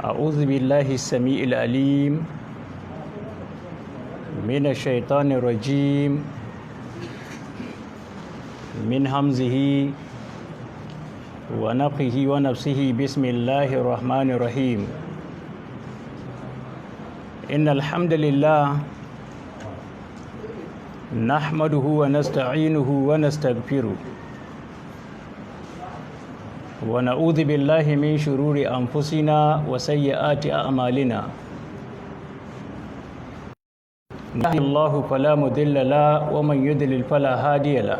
أعوذ بالله السميع العليم من الشيطان الرجيم من همزه ونفخه ونفسه بسم الله الرحمن الرحيم إن الحمد لله نحمده ونستعينه ونستغفره ونعوذ بالله من شرور أنفسنا وسيئات أعمالنا يهده الله فلا مضل له ومن يضلل فلا هادي له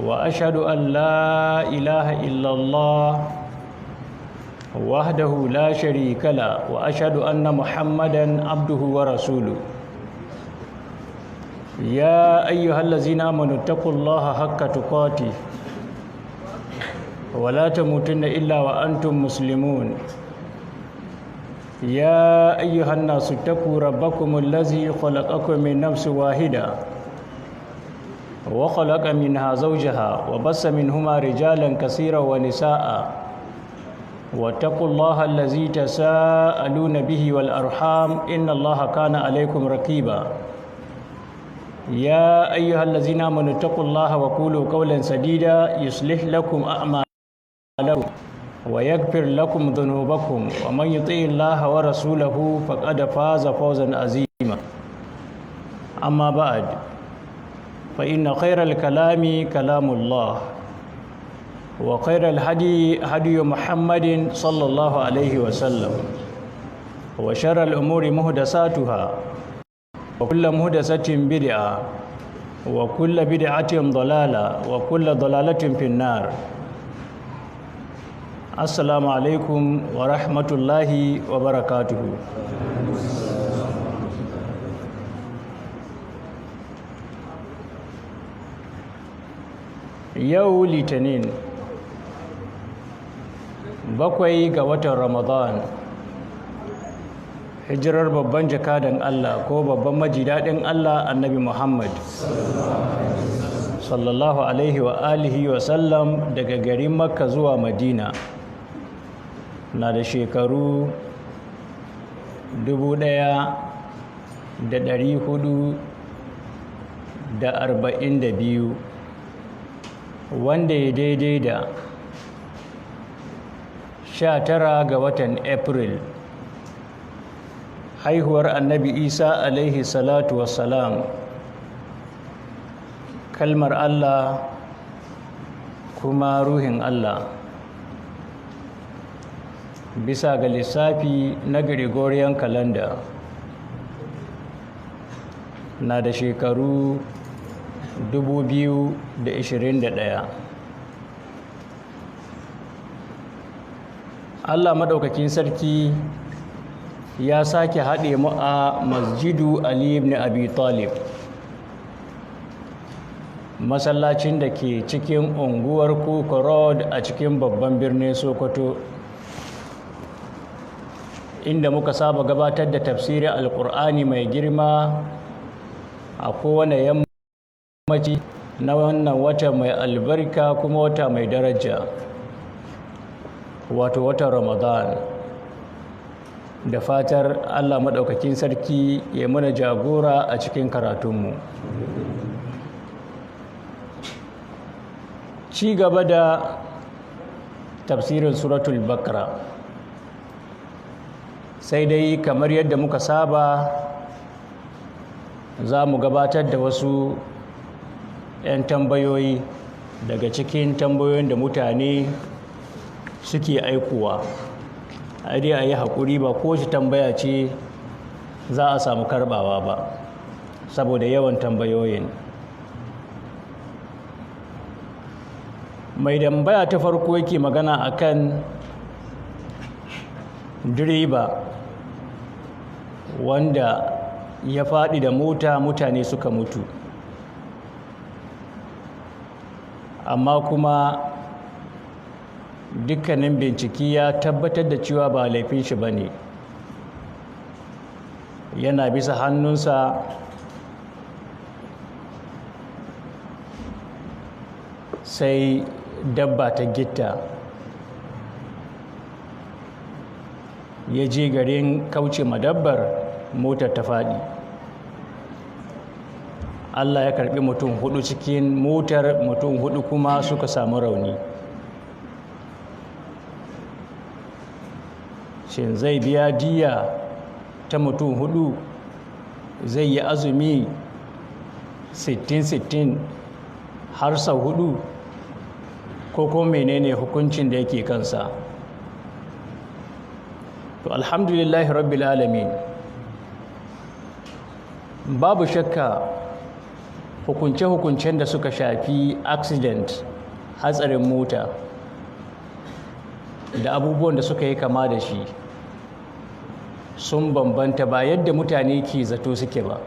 وأشهد أن لا إله إلا الله وحده لا شريك له وأشهد أن محمدا عبده ورسوله يا أيها الذين آمنوا اتقوا الله حق تقاته ولا تموتن إلا وأنتم مسلمون يا أيها الناس اتقوا ربكم الذي خلقكم من نفس واحدة وخلق منها زوجها وبث منهما رجالا كثيرا ونساء واتقوا الله الذي تساءلون به والأرحام إن الله كان عليكم رقيبا يا أيها الذين آمنوا اتقوا الله وقولوا قولا سديدا يصلح لكم أعمالكم ويغفر لكم ذنوبكم ومن يطع الله ورسوله فقد فاز فوزا عظيما أما بعد فإن خير الكلام كلام الله وخير الهدي هدي محمد صلى الله عليه وسلم وشر الأمور محدثاتها وكل محدثة بدعة وكل بدعة ضلالة وكل ضلالة في النار. Assalamu alaikum wa rahmatullahi wa barakatuhu. Yau Litinin 7 ga watan Ramadan, hijirar babban jakadan Allah ko babban majidadin Allah Annabi Muhammad sallallahu alaihi wa alihi wa sallam daga garin Makka zuwa Madina na da shekaru 1442 wanda ya daidai da 19 ga watan April haihuwar Annabi Isa alaihi salatu wassalam, kalmar Allah kuma ruhin Allah, bisa ga lissafi na Gregorian calendar na da shekaru 2021. Allah maɗaukakin sarki ya sake haɗe mu a Masjidu Ali ibn Abi Talib, masallacin da ke cikin unguwar Kuka Road a cikin babban birnin Sokoto, inda muka saba gabatar da tafsirin Alƙur'ani mai girma a kowane yammaci na wannan wata mai albarka kuma wata mai daraja, wato watan Ramadan. Da fatar Allah maɗaukakin sarki ya mana jagora a cikin karatunmu. Ci gaba da tafsirin suratul Baqara, sai dai kamar yadda muka saba za mu gabatar da wasu 'yan tambayoyi daga cikin tambayoyin da mutane suke aikowa. A dai a yi haƙuri, ba kowace tambaya ce za a samu karɓawa ba saboda yawan tambayoyin. Mai tambaya ta farko yake magana akan direba wanda ya faɗi da mota, mutane suka mutu, amma kuma dukkanin bincike ya tabbatar da cewa ba laifin shi bane, yana bisa hannunsa sai dabba ta gitta ya je garin kauce madabbar motar ta faɗi. Allah ya karɓi mutum 4 cikin motar, mutum 4 kuma suka samu rauni. Shin zai biya diya ta mutum 4? Zai yi azumi 60-60 har sau 4, ko kuma menene hukuncin da yake kansa? To alhamdulillahi rabbil alamin, babu shakka hukunce-hukuncen da suka shafi accident, hatsarin mota da abubuwan da suka yi kama da shi sun bambanta, ba yadda mutane ke zato suke ba.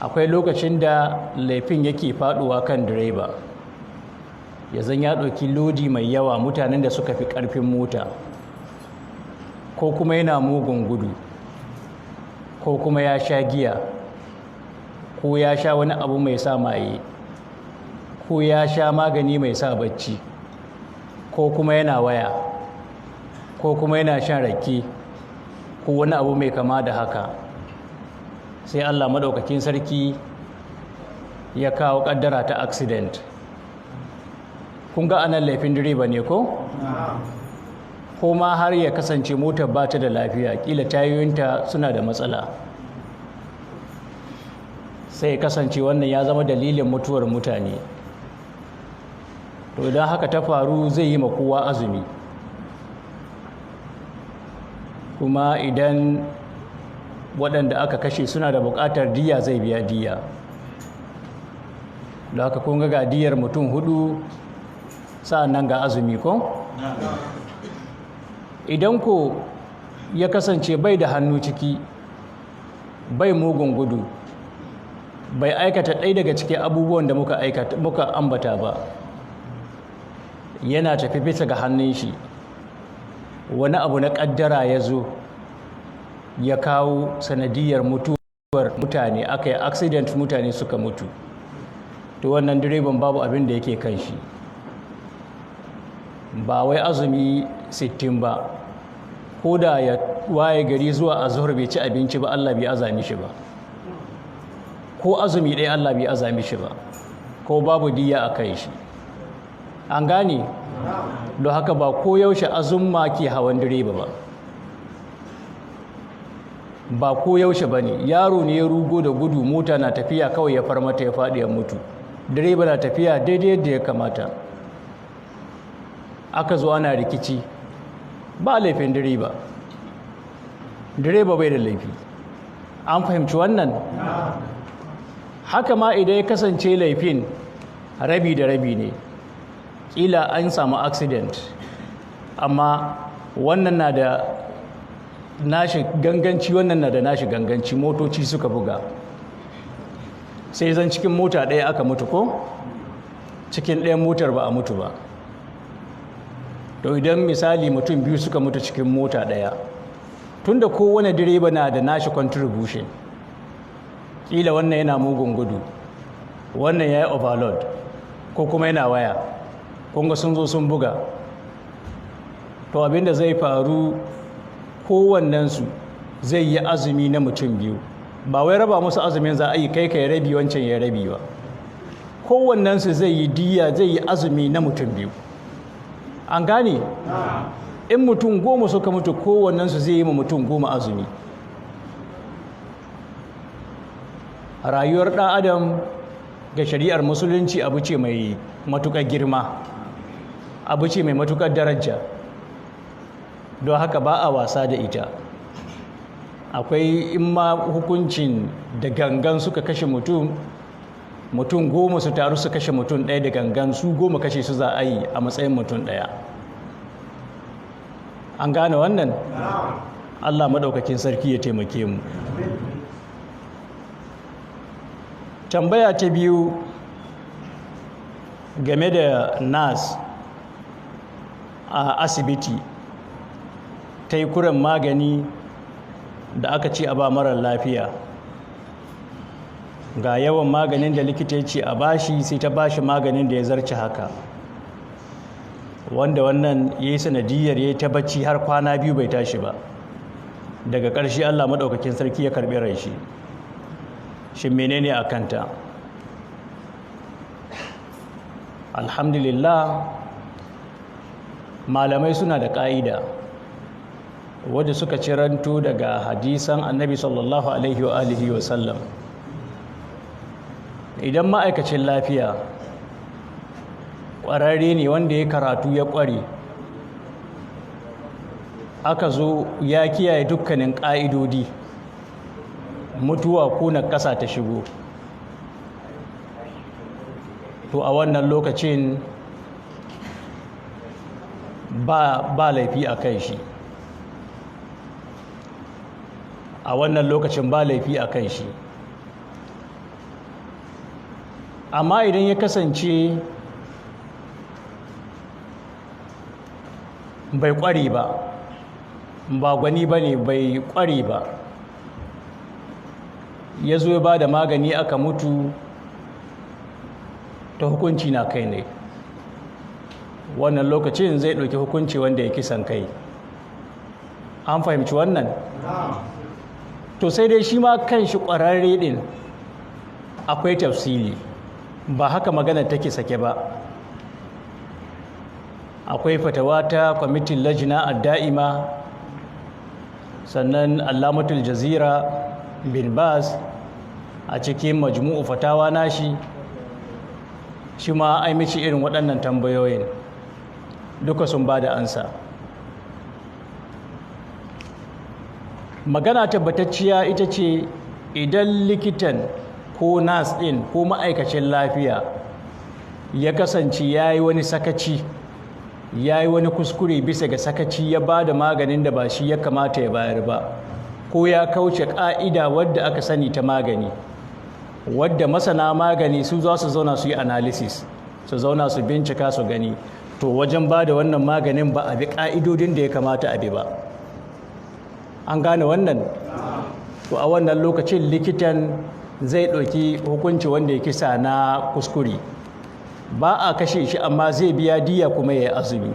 Akwai lokacin da laifin yake faduwa kan direba, ya zan ya ɗauki lodi mai yawa, mutanen da suka fi ƙarfin mota, ko kuma yana mugun gudu, ko kuma ya sha giya, ko ya sha wani abu mai sa maye, ko ya sha magani mai sa bacci, ko kuma yana waya, ko kuma yana shan rake, ko wani abu mai kama da haka. Sai Allah maɗaukakin sarki ya kawo ƙaddara ta accident. Kun ga anan laifin direba ne ko? Ko ma har ya kasance motar ba ta da lafiya, ƙila tayoyinta suna da matsala, sai ya kasance wannan ya zama dalilin mutuwar mutane. To idan haka ta faru zai yi ma kowa azumi, kuma idan waɗanda aka kashe suna da buƙatar diya zai biya diya. Da haka kun ga diyar mutum 4, sa'an nan ga azumi ko? Idan ko ya kasance bai da hannu ciki, bai mugun gudu, bai aikata ɗaya daga cikin abubuwan da muka ambata ba, yana tafi bisa ga hannun shi, wani abu na ƙaddara ya zo ya kawo sanadiyar mutuwar mutane, aka yi accident, mutane suka mutu, to wannan direban babu abin da yake kan shi, ba wai azumi 60 ba, ko da ya waye gari zuwa azhar bai ci abinci ba, Allah bai azami shi ba, ko azumi ɗaya Allah bai azami shi ba, ko babu diya a kai shi. An gane? Don haka ba ko yaushe azumma ke hawan direba ba, ba ko yaushe ba ne. Yaro ne ya rugo da gudu, mota na tafiya kawai ya farmata ya faɗi ya mutu, direba na tafiya daidai yadda ya kamata, aka zo ana rikici, ba laifin direba, direba bai da laifi. An fahimci wannan? Haka ma idan ya kasance laifin rabi da rabi ne, ƙila an samu accident, amma wannan na da nashi ganganci, wannan na da nashi ganganci, motoci suka buga, sai zan cikin mota ɗaya aka mutu ko cikin ɗayan motar ba a mutu ba. To idan misali mutum 2 suka mutu cikin mota ɗaya, tunda kowane direba na da nashi contribution, ƙila wannan yana mugun gudu, wannan ya yi overload, ko kuma yana waya, kunga sun zo sun buga, to abinda zai faru, kowannensu zai yi azumi na mutum 2, ba wai raba musu azumin za a yi kai ya rabi wancan ya rabi ba, kowannensu zai yi diya, zai yi azumi na mutum 2. An gane? In mutum 10 suka mutu, kowannensu zai yi ma mutum 10 azumi. Rayuwar ɗan adam ga shari'ar musulunci abu ce mai matuƙar girma, abu ce mai matuƙar daraja, don haka ba a wasa da ita. Akwai in ma hukuncin da gangan suka kashe mutum 10 su taru su kashe mutum 1 da gangan, su 10 kashe su za a yi a matsayin mutum 1. An gane wannan? Allah maɗaukakin sarki ya taimake mu. Tambaya ta biyu game da nas a asibiti ta yi kuren magani da aka ce a ba marar lafiya, ga yawan maganin da likita ya ce a bashi, sai ta bashi maganin da ya zarce haka. wanda wannan ya yi sanadiyar ya yi ta bacci har kwana 2 bai tashi ba, daga ƙarshe Allah maɗaukakin sarki ya karɓi rai shi. Shin menene a kanta? Alhamdulillah, malamai suna da ƙa'ida wadda suka ciranto daga hadisan annabi sallallahu alaihi wa alihi wa sallam. Idan ma'aikacin lafiya ƙwararre ne wanda ya karatu ya ƙware, aka zo ya kiyaye dukkanin ƙa'idodi, mutuwa ko na ƙasa ta shigo, to a wannan lokacin ba laifi a kan shi. A wannan lokacin ba laifi a kan shi. Amma idan ya kasance bai ƙware ba gwani ba ne, bai ƙware ba, ya zo ya ba da magani aka mutu, ta hukunci na kai ne. Wannan lokacin zai ɗauki hukunci wanda ya kisan kai. An fahimci wannan? To sai dai shi ma kan shi ƙwararre ɗin akwai tafsiri, ba haka magana take sake ba. Akwai fatawa ta kwamitin lajina ad-da'ima, sannan Allamatul Jazira bin Baz a cikin majmu'u fatawa nashi, shi ma ai mishi irin waɗannan tambayoyin, duka sun ba da ansa. Magana tabbatacciya ita ce, idan likitan ko nas ɗin ko ma'aikacin lafiya ya kasance ya yi wani sakaci, ya yi wani kuskure bisa ga sakaci, ya ba da maganin da ba shi ya kamata ya bayar ba, ko ya kauce ƙa'ida wadda aka sani ta magani, wadda masana magani su za su zauna su yi analysis, su zauna su bincika su gani, to wajen ba da wannan maganin ba a bi ƙa'idodin da ya kamata a bi ba. An gane wannan? To a wannan lokacin likitan zai ɗauki hukunci wanda ya kisa na kuskure. Ba a kashe shi, amma zai biya diya kuma ya yi azumi.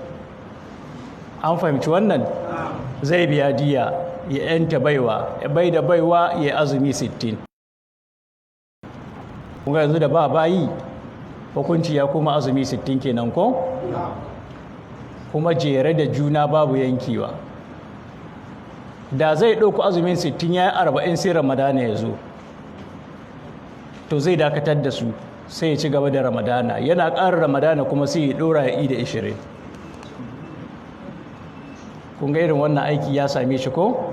An fahimci wannan? Zai biya diya, ya yanta baiwa, ya bai da baiwa ya yi azumi 60. Kuma yanzu da ba bayi, hukunci ya kuma azumi 60 kenan ko? Kuma jere da juna babu yankewa. Da zai ɗauku azumin 60 ya yi 40 sai Ramadana ya zo, to zai dakatar da su sai ya ci gaba da Ramadana, yana ƙara Ramadana kuma sai ya ɗora ya yi da 20. Kun ga irin wannan aiki ya same shi ko?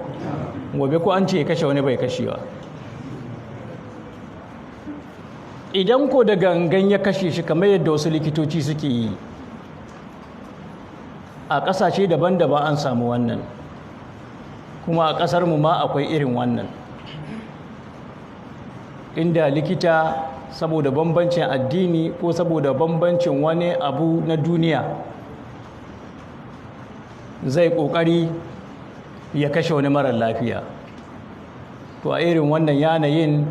Gobe ko an ce ya kashe wani bai kashewa. Idan ko da gangan ya kashe shi kamar yadda wasu likitoci suke yi, a ƙasashe daban-daban an samu wannan, kuma a ƙasarmu ma akwai irin wannan, inda likita saboda bambancin addini ko saboda bambancin wani abu na duniya zai ƙoƙari ya kashe wani marar lafiya. To a irin wannan yanayin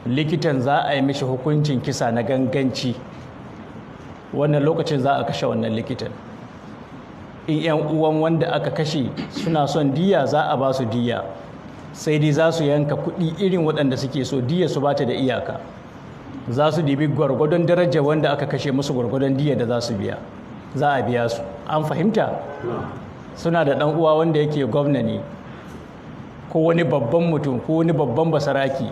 likitan za a yi mishi hukuncin kisa na ganganci. Wannan lokacin za a kashe wannan likitan. In 'yan uwan wanda aka kashe suna son diya, za a ba su diya, sai dai za su yanka kuɗi irin waɗanda suke so, diya su ba ta da iyaka. Za su dibi gwargwadon daraja wanda aka kashe musu gwargwadon diya da za su biya, za a biya su. An fahimta? Suna da ɗan uwa wanda yake gwamna ne, ko wani babban mutum ko wani babban basaraki,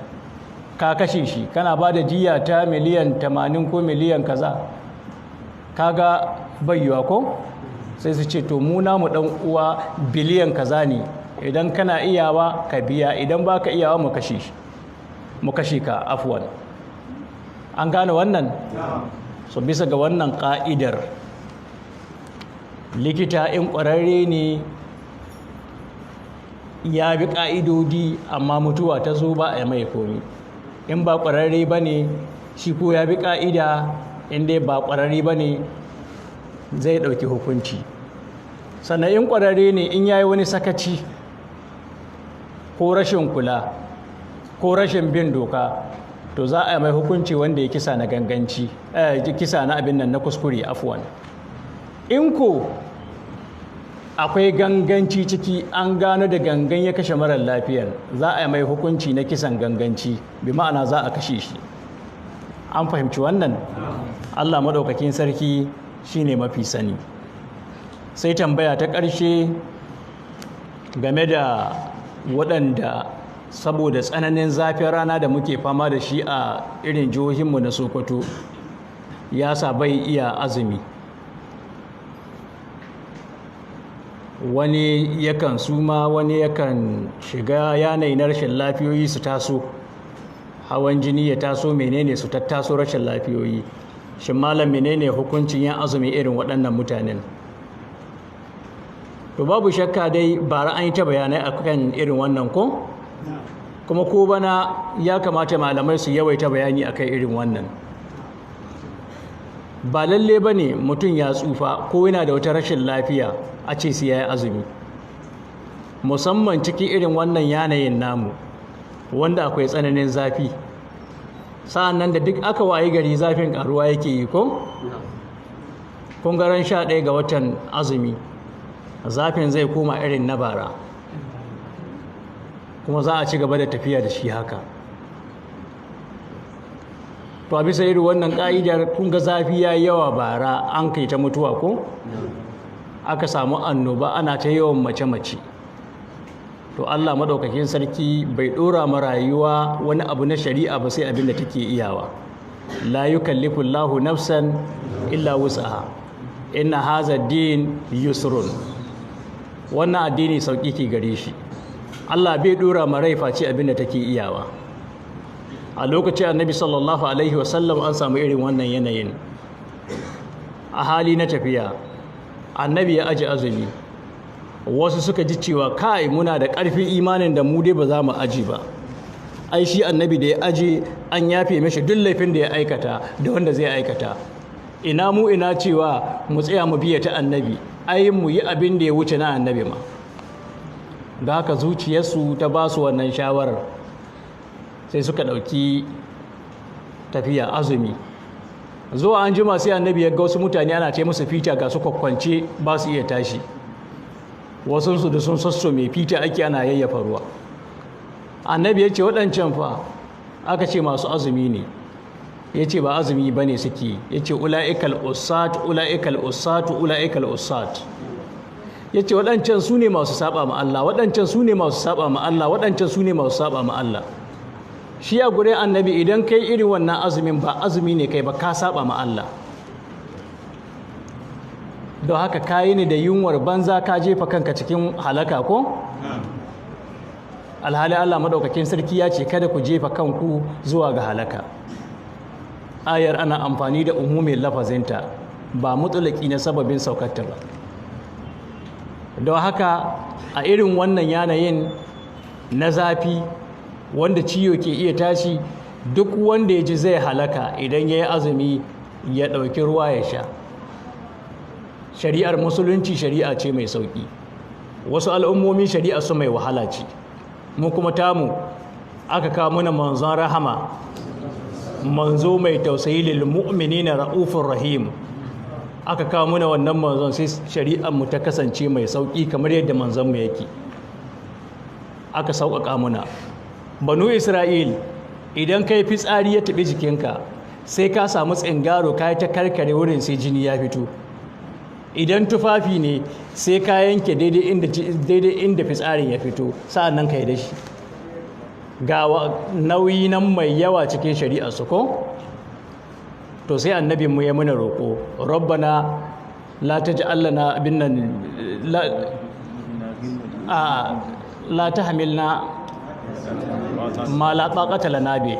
ka kashe shi, kana ba da diya ta miliyan 80 ko miliyan kaza, kaga bayyuwa ko? Sai su ce to mu namu dan uwa biliyan kaza ne, idan kana iyawa ka biya, idan baka iyawa mu kashe ka, afwan. An gane wannan? So bisa ga wannan ka'idar, likita in ƙwararre ne ya bi ƙa'idodi amma mutuwa ta zo ba a mai komi. In ba ƙwararre ba ne shi, ko ya bi ƙa'ida, inda ba ƙwararre ba ne zai ɗauki hukunci. Sannan in ƙwararre ne, in ya yi wani sakaci ko rashin kula ko rashin bin doka, to za a mai hukunci wanda ya kisa na ganganci, kisa na abin nan na kuskure, afwan. in ko akwai ganganci ciki, an gano da gangan ya kashe marar lafiyar, za a yi mai hukunci na kisan ganganci, bi ma'ana za a kashe shi. An fahimci wannan? Allah maɗaukakin sarki shine mafi sani. Sai tambaya ta ƙarshe game da waɗanda saboda tsananin zafin rana da muke fama da shi a irin jihohinmu na Sokoto ya sa bai iya azumi. Wani yakan suma, wani yakan shiga yanayi na rashin lafiyoyi su taso, hawan jini ya taso, menene su tattaso rashin lafiyoyi. Shin malam menene hukuncin yin azumi irin waɗannan mutanen? To babu shakka dai bara an yi ta bayanai akan irin wannan ko? Kuma ko bana ya kamata malamai su yawaita bayani akan irin wannan. Ba lalle ba ne mutum ya tsufa ko yana da wata rashin lafiya a ce sai ya yi azumi, musamman cikin irin wannan yanayin namu wanda akwai tsananin zafi. Sa'an nan da duk aka wayi gari zafin karuwa yake yi ko? Kun ga ran 11 ga watan azumi zafin zai koma irin na bara, kuma za a ci gaba da tafiya da shi haka. To a bisa irin wannan ƙa'idar, kun ga zafi ya yi yawa bara, an kai ta mutuwa ko? Aka samu annoba, ana ta yawan mace-mace. To Allah maɗaukakin sarki bai ɗora ma rayuwa wani abu na shari'a ba sai abin da take iyawa. La yukallifu Allahu nafsan illa wus'aha. Inna hadha ad-din yusrun. Wannan addini sauƙi ke gare shi. Allah bai ɗora ma rai face abin da take iyawa. A lokacin Annabi sallallahu alaihi wasallam an samu irin wannan yanayin. A hali na tafiya, Annabi ya aji azumi. Wasu suka ji cewa kai muna da ƙarfin imanin da mu dai ba za mu aji ba. Ai shi Annabi da ya aji an yafe mashi duk laifin da ya aikata da wanda zai aikata. Ina mu ina cewa mu tsaya mu biya ta Annabi, ai mu yi abin da ya wuce na Annabi ma. Da haka zuciyarsu ta ba su wannan shawarar, sai suka ɗauki tafiya azumi. Zuwa an jima sai Annabi ya ga wasu mutane ana ce musu fita ga su kwakwance ba su iya tashi. Wasunsu da sun sasso mai fita ake ana yayyafa ruwa. Annabi ya ce waɗancan fa, aka ce masu azumi ne. Ya ce ba azumi ba ne suke. Ya ce ula'ikal usat, ula'ikal usatu, ula'ikal usat. Ya ce waɗancan su ne masu saba ma Allah, waɗancan su ne masu saba ma Allah, waɗancan su ne masu saba ma Allah. Shi a gurin Annabi idan kai irin wannan azumin ba azumi ne kai ba, ka saba ma Allah. Don haka kayi ne da yunwar banza, ka jefa kanka cikin halaka ko? Alhali Allah maɗaukakin sarki ya ce kada ku jefa kanku zuwa ga halaka. Ayar ana amfani da umumin lafazinta, ba mutulaki na sababin saukarta ba. Don haka a irin wannan yanayin na zafi wanda ciwo ke iya tashi, duk wanda ya ji zai halaka idan ya yi azumi ya ɗauki ruwa ya sha. Shari'ar musulunci shari'a ce mai sauƙi. Wasu al'ummomi shari'a su mai wahala ce. Mu kuma tamu aka kawo mana manzon rahama, manzo mai tausayi lil mu'minina ra'ufur rahim. Aka kawo mana wannan manzon sai shari'ar mu ta kasance mai sauƙi kamar yadda manzon mu yake. Aka sauƙaƙa muna. Banu Isra'il, idan kai fitsari ya taɓi jikinka sai ka samu tsingaro ka yi ta karkare wurin sai jini ya fito. Idan tufafi ne sai ka yanke daidai inda fitsarin ya fito, sa'an nan ka yi da shi. Ga nauyi nan mai yawa cikin shari'ar su ko? To sai annabinmu ya muna roƙo, rabbana la taj'al lana abin nan la tahmilna ma la taqata lana bi,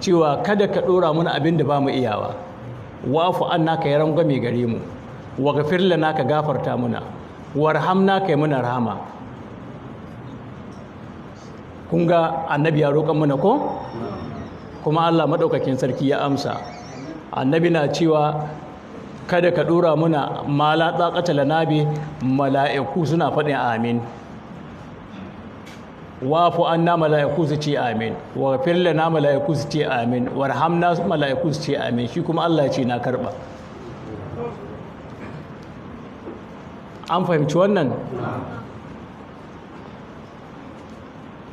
cewa kada ka dora mana abin da bamu iyawa. Wa'fu anna ka yaran gwame gare mu, waghfir lana ka gafarta muna, warhamna kai muna rahama. Kun ga annabi ya roƙan muna ko? Kuma Allah madaukakin sarki ya amsa. Annabi na cewa kada ka dora muna ma la taqata lana bi, mala'iku suna faɗin amin. Wafu anna mala'iku su ce amin, wa ghafir lana mala'iku su ce amin, warhamna mala'iku su ce amin. Shi kuma Allah ya ce na karba. an fahimci wannan?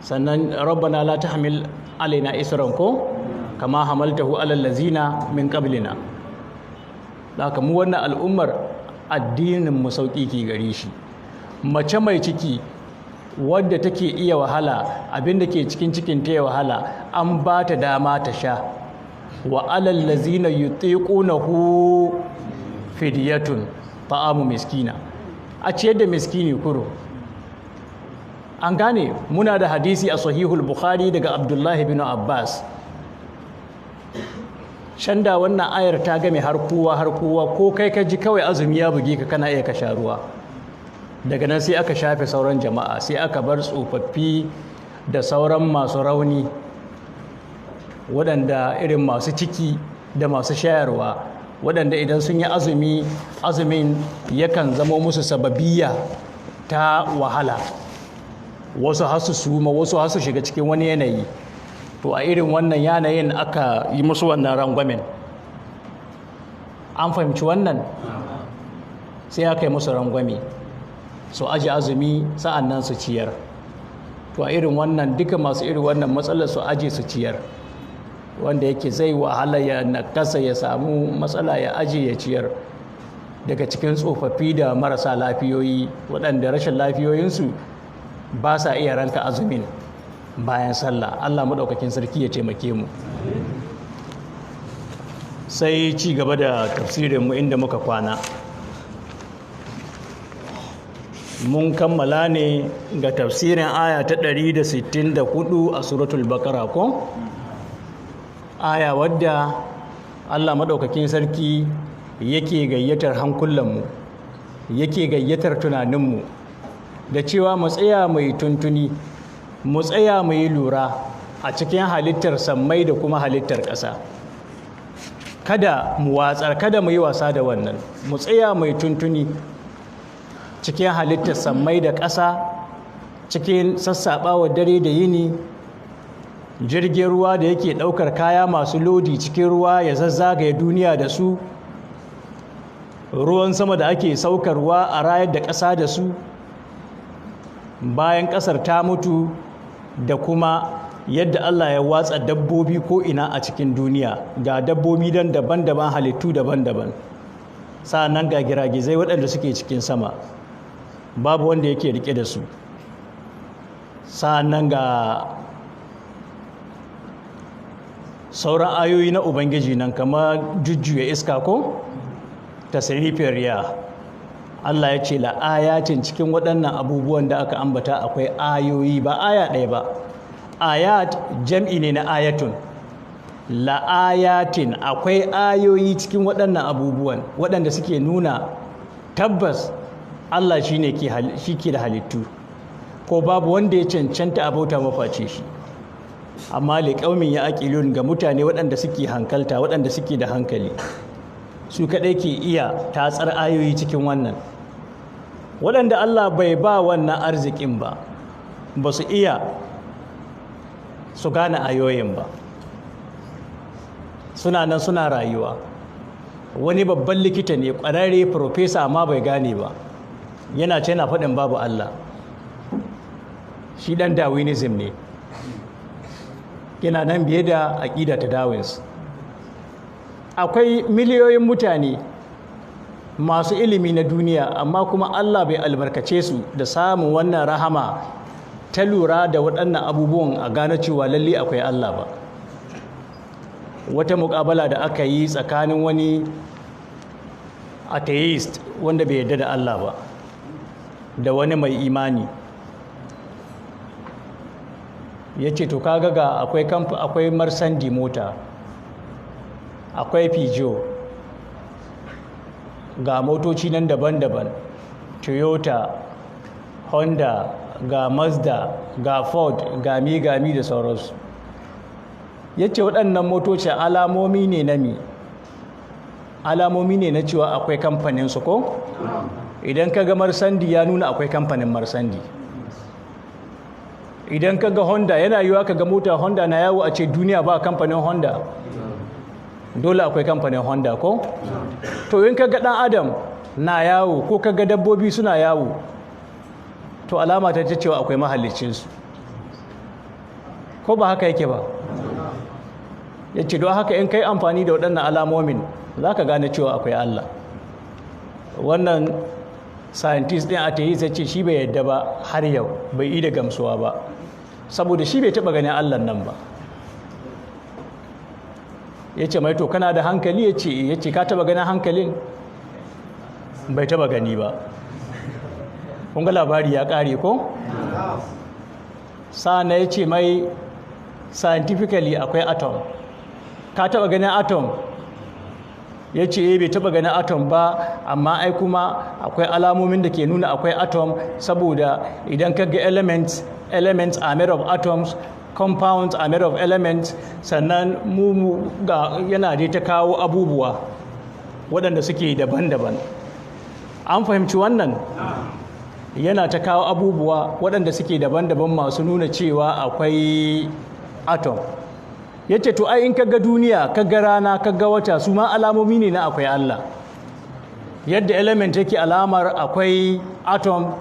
Sannan rabbana la tahmil alaina isran ko kama hamaltahu alal ladzina min qablina. Haka mu wannan al'ummar addinin mu sauki ke gare shi. Mace mai ciki wadda take iya wahala, abinda ke cikin cikin ta ya wahala, an ba ta dama ta sha. Wa alal ladzina yutiqunahu fidyatun ta'amu miskina, a ciyar da miskini kuro. An gane, muna da hadisi a sahihul bukhari daga abdullahi bin abbas. Shanda wannan ayar ta game har kowa ko kai ka ji kawai azumi ya bugi ka kana iya ka sha ruwa. Daga nan sai aka shafe sauran jama'a, sai aka bar tsofaffi da sauran masu rauni, waɗanda irin masu ciki da masu shayarwa, waɗanda idan sun yi azumin yakan zama musu sababiyya ta wahala, wasu hasu suma, wasu hasu shiga cikin wani yanayi. To a irin wannan yanayin aka yi musu wannan rangwamen. An fahimci wannan? Sai aka yi musu rangwame, su aji azumi sa'an nan su ciyar. To a irin wannan duka masu irin wannan matsalar su aji su ciyar, wanda yake zai wahala ya nakasa ya samu matsala ya aji ya ciyar. Daga cikin tsofaffi da marasa lafiyoyi, waɗanda rashin lafiyoyinsu ba sa iya ranka azumin bayan sallah. Allah maɗaukakin sarki ya taimake mu. Sai ci gaba da tafsirinmu inda muka kwana. Mun kammala ne ga tafsirin aya ta 164 a suratul Baqara ko? Aya wadda Allah maɗaukakin sarki yake gayyatar hankulanmu, yake gayyatar tunaninmu da cewa mu tsaya mai tuntuni, mu tsaya mai lura a cikin halittar sammai da kuma halittar ƙasa. Kada mu watsar, kada mu yi wasa da wannan. Mu tsaya mai tuntuni cikin halittar sammai da ƙasa, cikin sassaɓawa dare da yini, jirgin ruwa da yake ɗaukar kaya masu lodi cikin ruwa ya zazzagaye duniya da su, ruwan sama da ake saukarwa a rayar da ƙasa da su bayan ƙasar ta mutu, da kuma yadda Allah ya watsa dabbobi ko ina a cikin duniya, ga dabbobi dan daban-daban, halittu daban-daban, sa'annan ga giragizai waɗanda suke cikin sama babu wanda yake rike da su, sa'annan ga sauran ayoyi na Ubangiji nan kamar jujjuya iska ko tasrifin riya. Allah ya ce la'ayatin, cikin waɗannan abubuwan da aka ambata akwai ayoyi, ba aya ɗaya ba. Ayat jam'i ne na ayatun. La'ayatin, akwai ayoyi cikin waɗannan abubuwan waɗanda suke nuna tabbas Allah shi ke da halittu, ko babu wanda ya cancanta a bauta maface shi. Amma liƙaumin ya aƙilun, ga mutane waɗanda suke hankalta, waɗanda suke da hankali, su kaɗai ke iya tatsar ayoyi cikin wannan. Waɗanda Allah bai ba wannan arzikin ba, ba su iya su gane ayoyin ba, suna nan suna rayuwa. Wani babban likita ne, ƙwararre profesa, amma bai gane ba, yana ce na faɗin babu Allah. Shi ɗan Darwinism ne, yana nan biye da aƙida ta Darwins. Akwai miliyoyin mutane masu ilimi na duniya, amma kuma Allah bai albarkace su da samun wannan rahama ta lura da waɗannan abubuwan a gane cewa lalle akwai Allah ba. Wata muƙabala da aka yi tsakanin wani atheist wanda bai yarda da Allah ba da wani mai imani, ya ce to kaga ga akwai Marsandi mota, akwai Peugeot, ga motoci nan daban-daban, Toyota, Honda, ga Mazda, ga Ford, gami da sauransu. Ya ce waɗannan motoci alamomi ne na mi, alamomi ne na cewa akwai kamfaninsu ko? Idan ka ga Marsandi ya nuna akwai kamfanin Marsandi. Idan ka ga Honda, yana yiwuwa ka ga mota Honda na yawo a ce duniya ba kamfanin Honda, dole akwai kamfanin Honda ko? To in ka ga ɗan Adam na yawo ko kaga dabbobi suna yawo to alama ta cewa akwai mahallicinsu, ko ba haka yake ba? Ya ce don haka in kai amfani da waɗannan alamomin za ka gane cewa akwai Allah. Wannan scientist ɗin atheist ya ce shi bai yadda ba har yau, bai yi da gamsuwa ba, saboda shi bai taɓa ganin Allah nan ba. Ya ce mai to kana da hankali? Ya ce ka taɓa ganin hankalin? Bai taɓa gani ba. Kun ga labari ya ƙare ko? Sa'ana ya ce mai scientifically akwai atom. Ka taɓa ganin atom? Ya ce bai taɓa ganin atom ba, amma ai kuma akwai alamomin da ke nuna akwai atom, saboda idan ka ga elements are made of atoms, compounds are made of elements, sannan mu ga yana dai ta kawo abubuwa waɗanda suke daban-daban. An fahimci wannan? Yana ta kawo abubuwa waɗanda suke daban-daban masu nuna cewa akwai atom. Ya ce to ai in kaga duniya, kaga rana, kaga wata, su ma alamomi ne na akwai Allah. Yadda element yake alamar akwai atom,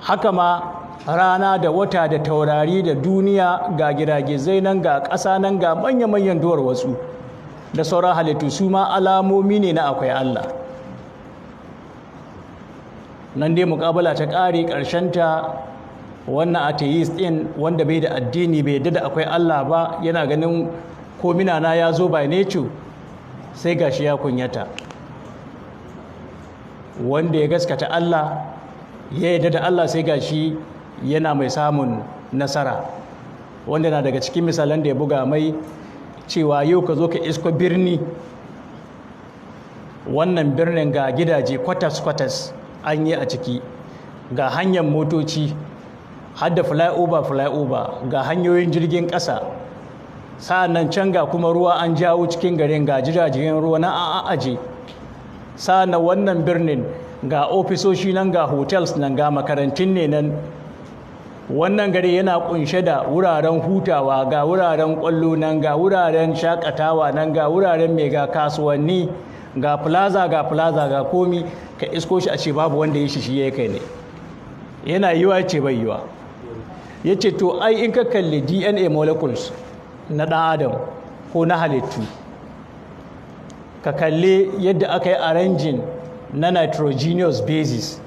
haka ma rana da wata da taurari da duniya, ga giragizai nan, ga ƙasa nan, ga manya-manyan duwar wasu da sauran halittu, su ma alamomi ne na akwai Allah. Nan dai muƙabala ta ƙare, ƙarshenta wannan atheist ɗin wanda bai da addini, bai yadda da akwai Allah ba, yana ganin komina na ya zo by nature, sai gashi ya kunyata. Wanda ya gaskata Allah, ya yadda da Allah, sai gashi yana mai samun nasara. Wanda na daga cikin misalan da ya buga mai cewa yau ka zo ka isko birni, wannan birnin ga gidaje kwatas-kwatas an yi a ciki, ga hanyar motoci, har da flyover, ga hanyoyin jirgin ƙasa, sa'annan can ga kuma ruwa an jawo cikin garin, ga jiragen ruwa na an aje, sa'annan wannan birnin ga ofisoshi nan, ga hotels nan, ga makarantun ne nan. Wannan gari yana kunshe da wuraren hutawa, ga wuraren kwallo nan, ga wuraren shakatawa nan, ga wuraren mega kasuwanni, ga plaza ga komi, ka isko shi a ce babu wanda ya shi ya kai ne. Yana yiwa ce bai yiwa. Ya ce to ai in ka kalli DNA molecules na ɗan adam ko na halittu, ka kalli yadda aka yi arranging na nitrogenous bases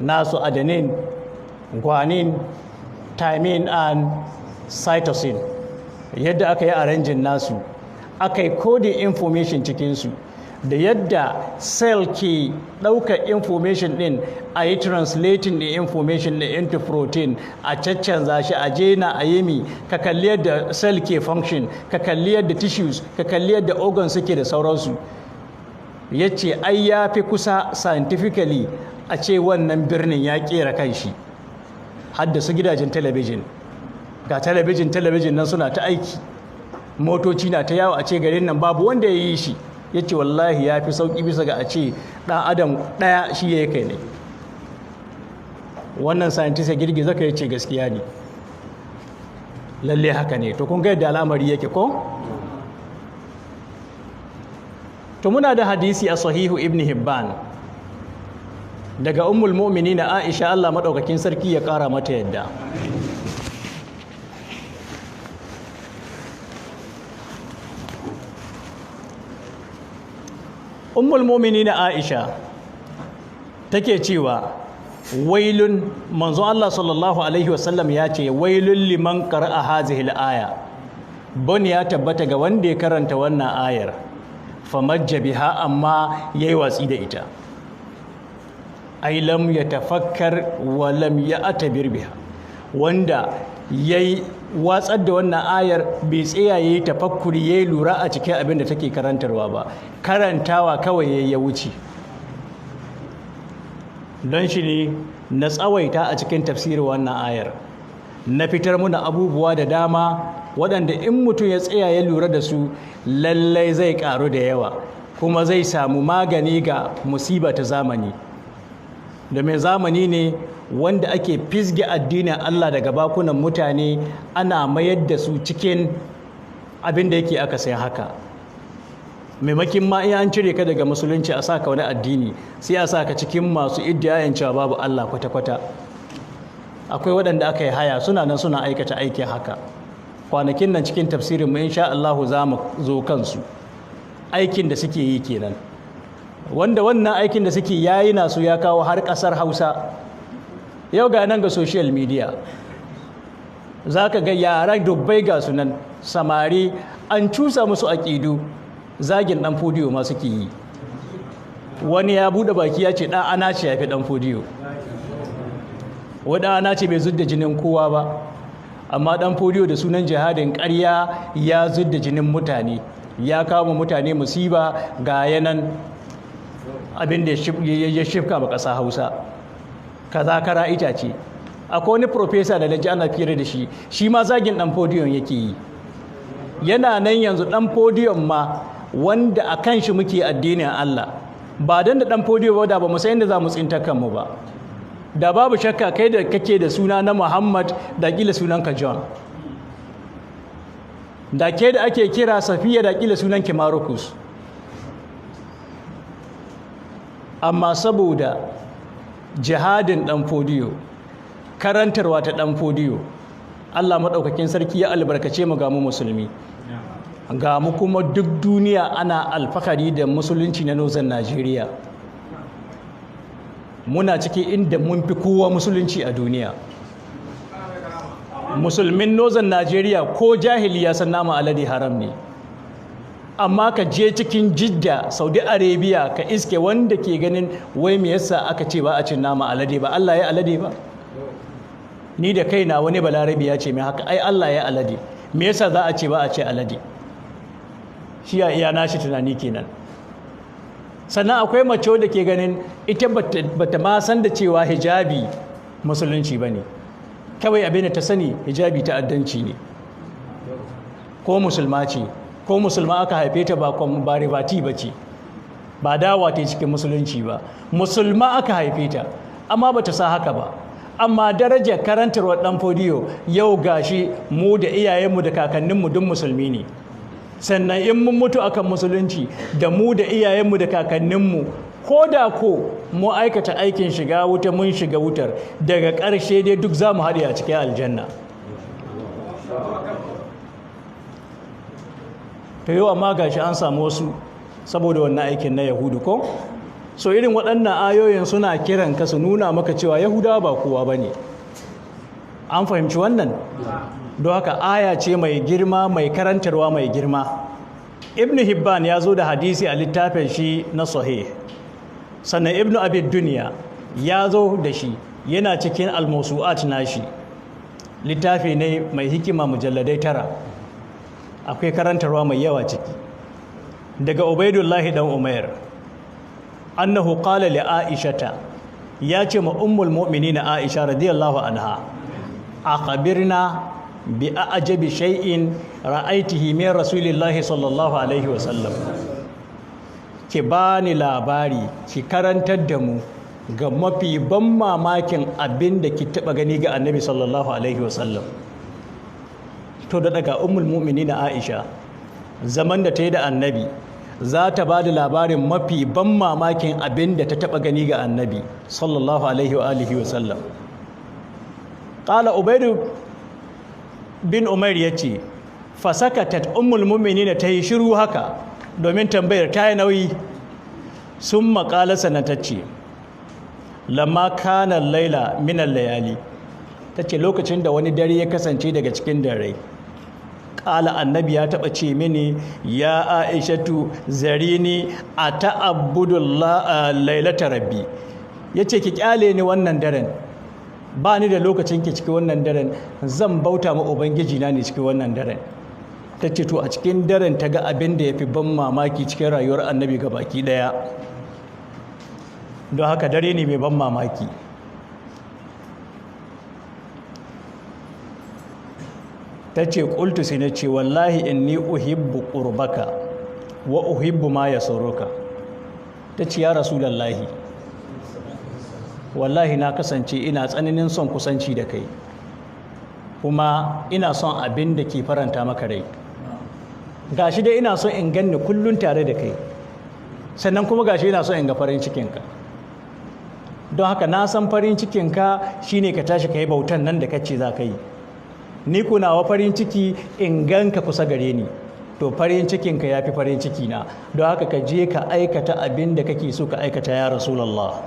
nasu, adenine, guanine, thymine and cytosine, yadda aka yi arranging nasu, aka yi coding information cikinsu, da yadda cell ke ɗaukar information ɗin a yi translating the information ɗin into protein, a caccanza shi, a jena a yimi, ka kalli yadda cell ke function, ka kalli yadda tissues, ka kalli yadda organs suke da sauransu. Ya ce ai ya fi kusa scientifically a ce wannan birnin ya ƙera kan shi, haddasa gidajen talabijin, ga talabijin nan suna ta aiki, motoci na ta yawo, a ce garin nan babu wanda ya yi shi. Ya ce wallahi ya fi sauƙi bisa ga a ce ɗan adam ɗaya shi ya kai ne. Wannan scientist ya girgiza ka, ya ce gaskiya ne, lalle haka ne. To kun ga yadda al'amari yake ko? To muna da hadisi a sahihu ibn Hibban daga ummul mu'minin Aisha, Allah madaukakin sarki ya ƙara mata yadda. Ummul mu'minin Aisha take cewa wailun, manzo Allah sallallahu alaihi wasallam ya ce wailun liman qara'a hazihi al-aya, bani ya tabbata ga wanda ya karanta wannan ayar, famajja biha, amma yayi watsi da ita, ai lam yatafakkar wa lam ya'tabir biha, wanda yayi watsar da wannan ayar, bai tsaya yayi tafakkuri, yayi lura a cikin abin da take karantarwa ba, karantawa kawai ya wuce. Don shi ne na tsawaita a cikin tafsirin wannan ayar, na fitar muna abubuwa da dama waɗanda in mutum ya tsaya ya lura da su, lallai zai ƙaru da yawa, kuma zai samu magani ga musiba ta zamani. Da mai zamani ne wanda ake fisge addinin Allah daga bakunan mutane, ana mayar da su cikin abin da yake aka sai haka. maimakin ma in an cire ka daga musulunci a saka wani addini sai a saka cikin masu iddiyayen cewa babu Allah kwata-kwata. Akwai waɗanda aka yi haya suna nan suna aikata aikin haka. Kwanakin nan cikin tafsirin mu insha Allah za mu zo kansu. Aikin da suke yi kenan, wanda wannan aikin da suke yayi nasu ya kawo har ƙasar Hausa. Yau ga nan ga social media za ka ga yara dubbai ga sunan samari an cusa musu aƙidu zagin ɗan fodiyo ma suke yi. Wani ya buɗe baki ya ce ɗan ana ce ya fi ɗan fodiyo, wadda ana ce bai zudda jinin kowa ba, amma ɗan fodiyo da sunan jihadin ƙarya ya zudda jinin mutane, ya kawo mutane musiba ga yanan abin da ya shifka ba ƙasa Hausa. Kaza kara itace. Akwai wani profesa da naji ana fira da shi ma zagin ɗan fodiyon yake yi. Yana nan yanzu ɗan fodiyon ma wanda a kan shi muke addinin Allah, ba don da ɗan fodiyo ba da ba mu san yadda za mu tsinta kanmu ba. Da babu shakka kai da kake da suna na Muhammad da kila sunanka John, da ke da ake kira Safiya da kila sunanki Marukus. Amma saboda jihadin ɗan fodiyo, karantarwa ta ɗan fodiyo, Allah maɗaukakin sarki ya albarkace mu ga mu musulmi, ga mu kuma duk duniya ana alfahari da musulunci na Northern Najeriya. Muna ciki inda mun fi kowa musulunci a duniya. Musulmin Northern Najeriya ko jahili ya san nama alade haram ne, amma ka je cikin Jidda, Saudi Arabia, ka iske wanda ke ganin wai me yasa aka ce ba a cin nama alade, ba Allah ya alade ba. Ni da kaina wani balarabi ya ce mai haka, ai Allah ya alade, me yasa za a ce ba a ce alade? Shi ya iya nashi tunani kenan. Sannan akwai mace da ke ganin ita bata ma san da cewa hijabi musulunci ba ne, kawai abin da ta sani hijabi ta'addanci ne. Ko musulma ce, ko musulma aka haife ta ba ribati ba ce, ba dawa ta cikin musulunci ba, musulma aka haife ta, amma ba ta sa haka ba. Amma darajar karantarwar ɗan fodiyo yau gashi mu da iyayenmu da kakanninmu duk musulmi ne. Sannan in mun mutu akan musulunci da mu da iyayenmu da kakanninmu, ko da ko mu aikata aikin shiga wuta mun shiga wutar, daga ƙarshe dai duk za mu haɗe a cikin aljanna. To yau amma gashi an samu wasu saboda wannan aikin na Yahudu ko? So irin waɗannan ayoyin suna kiran ka su nuna maka cewa Yahudawa ba kowa ba ne. An fahimci wannan? Don haka aya ce mai girma, mai karantarwa mai girma. Ibn Hibban ya zo da hadisi a littafin shi na Sahih. Sannan Ibn Abi Dunya ya zo da shi, yana cikin al-Mawsu'at nashi. Littafi ne mai hikima, mujalladai 9. Akwai karantarwa mai yawa ciki. Daga Ubaidullah dan Umair annahu qala li Aishata, ya ce ma ummul mu'minin Aisha radiyallahu anha, akhbirna bi a'jabi shay'in ra'aytihi min rasulillahi sallallahu alaihi wasallam. Ki bani labari, ki karantar da mu ga mafi ban mamakin abin da ki taba gani ga annabi sallallahu alaihi wasallam. To da daga ummul mu'minin Aisha, zaman da ta yi da annabi, za ta ba da labarin mafi ban mamakin abin da ta taba gani ga annabi sallallahu alaihi wa alihi wasallam. Qala Ubaidu bin Umar ya ce, fasakatat ummul mu'minin ta yi shiru haka domin tambayar ta yi nauyi. Sun maƙala sanatacce, lamma kana laila minan layali, ta ce lokacin da wani dare ya kasance daga cikin dare, ƙala annabi ya taɓa ce mini, ya Aishatu zarini a ta'abbudullah lailata rabbi, ya ce ki ƙyale ni wannan daren, ba ni da lokacin ki cikin wannan daren, zan bauta ma ubangiji na ne cikin wannan daren. Ta ce to a cikin daren ta ga abin da ya fi ban mamaki cikin rayuwar annabi ga baki daya, don haka dare ne mai ban mamaki. Ta ce ƙultu sai na ce wallahi inni uhibbu qurbaka wa uhibbu ma yasurruka. Ta ce ya rasulullahi, wallahi na kasance ina tsananin son kusanci da kai, kuma ina son abin da ke faranta maka rai. gashi dai ina so in ganni kullun tare da kai, sannan kuma gashi ina so in ga farin cikinka. Don haka na san farin cikinka shine ka tashi ka yi bautan nan da kace za ka yi. Ni kunawa farin ciki in ganka kusa gare ni, to farin cikinka ya fi farin ciki na. Don haka ka je ka aikata abin da kake so ka aikata ya Rasulallah.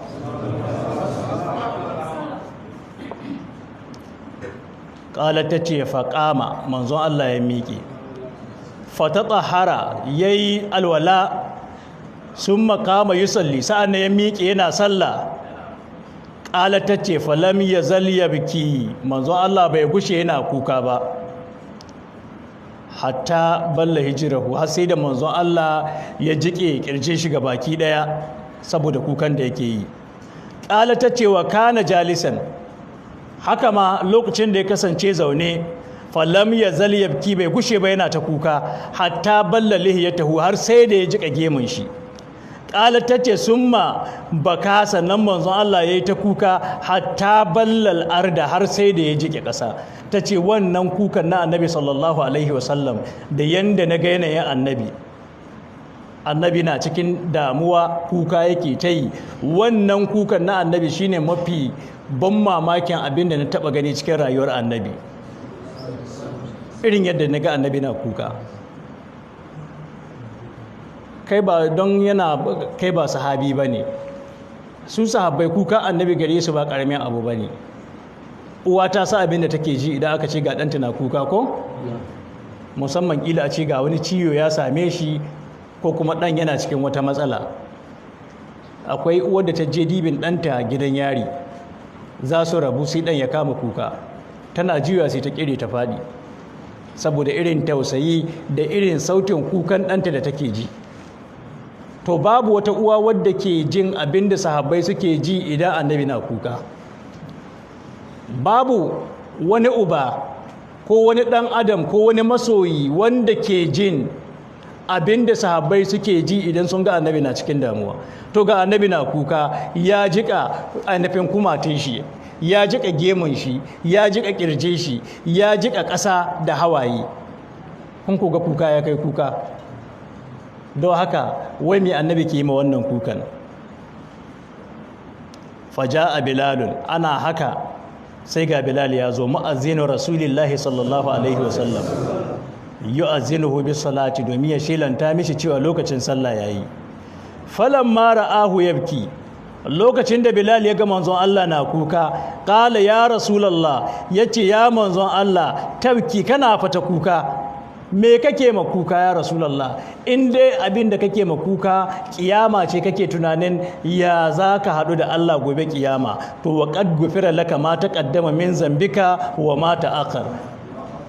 Ƙalar ta ce faƙama, manzon Allah ya miƙe, fatatahara ya yi alwala, sun makama yi salli, sa'an na ya miƙe yana sallah. Ƙalar ta ce falam ya zaliya biki, manzon Allah bai gushe yana kuka ba, hatta balla hijirahu, har sai da manzon Allah ya jiƙe ƙirjin shi ga baki ɗaya saboda kukan da yake yi. Ƙalar ta ce wa kana jalisan, haka ma lokacin da ya kasance zaune, falam ya zal yabki, bai gushe ba yana ta kuka, hatta balla lihiyatahu, har sai da ya jika gemun shi. Qalat tace summa baka, sannan manzon Allah yayi ta kuka hatta ballal arda, har sai da ya jike ƙasa. Tace wannan kukan na Annabi sallallahu alaihi wasallam, da yanda na ga yanayin Annabi na cikin damuwa kuka yake ta yi. Wannan kukan na Annabi shine mafi ban mamakin abin da na taba gani cikin rayuwar Annabi, irin yadda na ga Annabi na kuka. Kai ba sahabi ba ne, su sahabbai kuka Annabi gare su ba ƙaramin abu ba ne. Uwa ta sa abin da take ji idan aka ce ga ɗanta na kuka ko? Musamman ƙila a ce ga wani ciwo ya same shi, ko kuma ɗan yana cikin wata matsala. Akwai uwar da ta je dibin ɗanta gidan yari, za su rabu sai ɗan ya kama kuka, tana jiwa sai ta ƙire ta faɗi, saboda irin tausayi da irin sautin kukan ɗanta da take ji. To babu wata uwa wadda ke jin abin da sahabbai suke ji idan Annabi na kuka. Babu wani uba ko wani ɗan adam ko wani masoyi wanda ke jin abin da sahabbai suke ji idan sun ga Annabi na cikin damuwa. To ga Annabi na kuka, ya jika ainihin kumatin shi, ya jika gemun shi, ya jika kirje shi, ya jika ƙasa da hawaye. Kun ku ga kuka ya kai kuka. Don haka wai mai Annabi ke yi ma wannan kukan? Faja'a Bilalun, ana haka sai ga Bilal ya zo, mu'azzinu Rasulillahi sallallahu alaihi wasallam, yu'azzinuhu bis salati, domin ya shelanta mishi cewa lokacin sallah yayi. Falamma ra'ahu yabki, lokacin da Bilal ya ga manzon Allah na kuka, qala ya Rasulullah, yace ya manzon Allah, tabki, kana fata kuka, me kake ma kuka ya Rasulullah? In dai abin da kake ma kuka kiyama ce, kake tunanin ya zaka hadu da Allah gobe kiyama, to wa qad gufira laka ma taqaddama min zambika wa ma ta'akhkhar.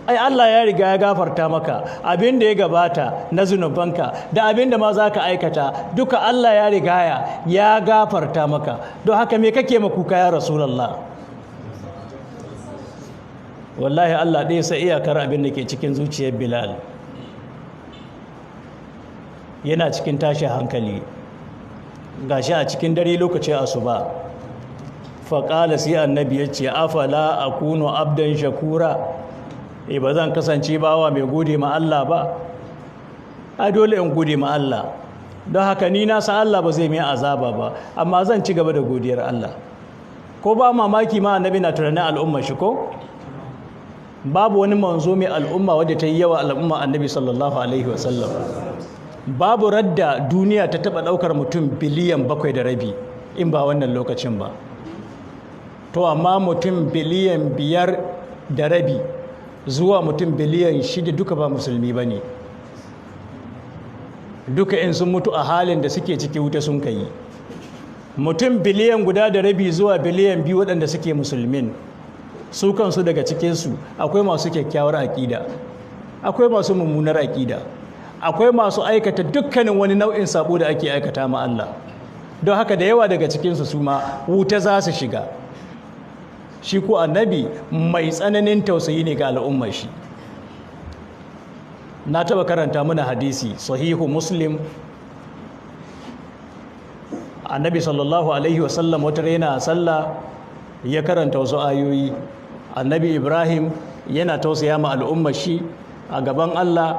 Ai Allah ya riga ya gafarta maka abin da ya gabata na zunubanka da abin da ma za ka aikata, duka Allah ya riga ya gafarta maka. Don haka me kake ma kuka ya Rasulullah? Wallahi Allah ɗaya sai iyakar abin da ke cikin zuciyar Bilal. Yana cikin tashin hankali, gashi a cikin dare lokacin asuba. Faƙala sai Annabi ya ce, afala akunu abdan shakura, ba zan kasance bawa mai gode ma Allah ba? A dole in gode ma Allah. Don haka ni na san Allah ba zai mai azaba ba, amma zan ci gaba da godiyar Allah. Ko ba mamaki ma Annabi na tunanin al'umma shi ko? Babu wani manzo mai al'umma wadda ta yi yawa al'umma Annabi sallallahu alaihi wasallam. Babu radda duniya ta taɓa ɗaukar mutum biliyan 7.5 in ba wannan lokacin ba. To amma mutum biliyan 5.5 zuwa mutum biliyan 6 duka ba musulmi ba ne. Duka in sun mutu a halin da suke ciki wuta sun kai. Mutum biliyan 1.5 zuwa biliyan 2 waɗanda suke musulmin, su kansu daga cikinsu akwai masu kyakkyawar aƙida, akwai masu mummunar aƙida, akwai masu aikata dukkanin wani nau'in sabo da ake aikata ma Allah. Don haka da yawa daga cikinsu su ma wuta za su shiga. Shi ko Annabi mai tsananin tausayi ne ga al'ummar shi. Na taɓa karanta mana hadisi sahihu Muslim. Annabi sallallahu alaihi wasallam wata rana sallah ya karanta wasu ayoyi. Annabi Ibrahim yana tausaya ma al'ummar shi a gaban Allah,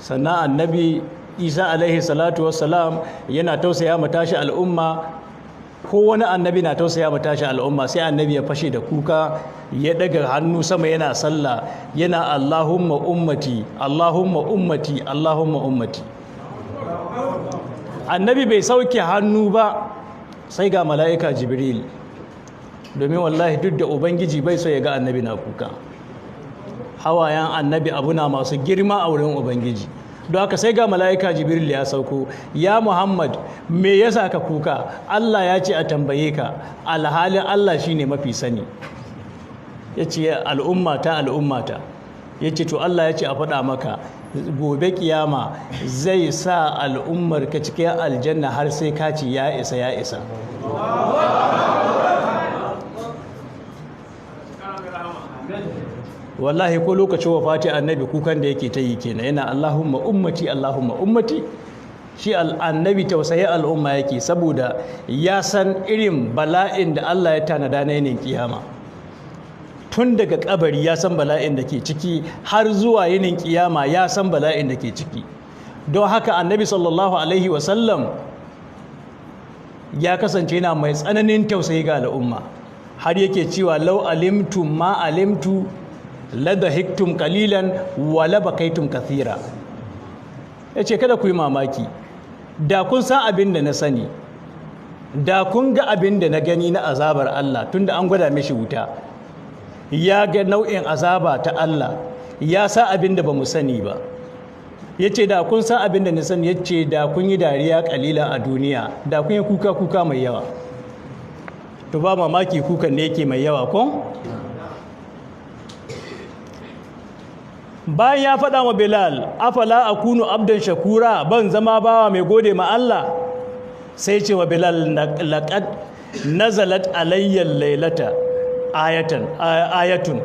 sannan annabi isa alaihi salatu wassalam yana tausaya ma tashi al'umma, ko wani annabi na tausaya ma tashi al'umma, sai annabi ya fashe da kuka, ya daga hannu sama yana sallah, yana Allahumma ummati Allahumma ummati Allahumma ummati. Annabi bai sauke hannu ba sai ga mala'ika Jibril, domin wallahi duk da ubangiji bai so ya ga annabi na kuka. Hawayen annabi abu na masu girma a wurin ubangiji, don haka sai ga mala'ika Jibril ya sauko, ya Muhammad me yasa ka kuka? Allah ya ce a tambaye ka, alhalin Allah shine mafi sani. Ya ce al'ummata al'ummata, ya ce to Allah ya ce a faɗa maka gobe kiyama zai sa al'ummar ka cikin aljanna har sai ka ce ya isa ya isa. Wallahi ko lokacin wafati annabi kukan da yake ta yi kenan, yana Allahumma ummati Allahumma ummati. Shi annabi tausayi al'umma yake, saboda ya san irin bala'in da Allah ya tanada na yinin kiyama. Tun daga kabari ya san bala'in da ke ciki, har zuwa yinin kiyama ya san bala'in da ke ciki. Don haka annabi sallallahu alaihi wasallam ya kasance yana mai tsananin tausayi ga al'umma, har yake cewa lau alimtum ma alimtu ladahiktum qalilan wa labakaitum kathira. Yace kada ku yi mamaki, da kun san abin da na sani, da kun ga abin da na gani na azabar Allah, tunda an gwada mishi wuta, ya ga nau'in azaba ta Allah, ya sa abin da ba mu sani ba. Yace da kun san abin da na sani, yace da kun yi dariya kalila a duniya, da kun yi kuka mai yawa. To ba mamaki kukan ne yake mai yawa ko? Bayan ya faɗa wa Bilal, afala akunu abdan shakura, ban zama bawa mai gode ma Allah, sai ce wa Bilal, laqad nazalat alayya laylata ayatun,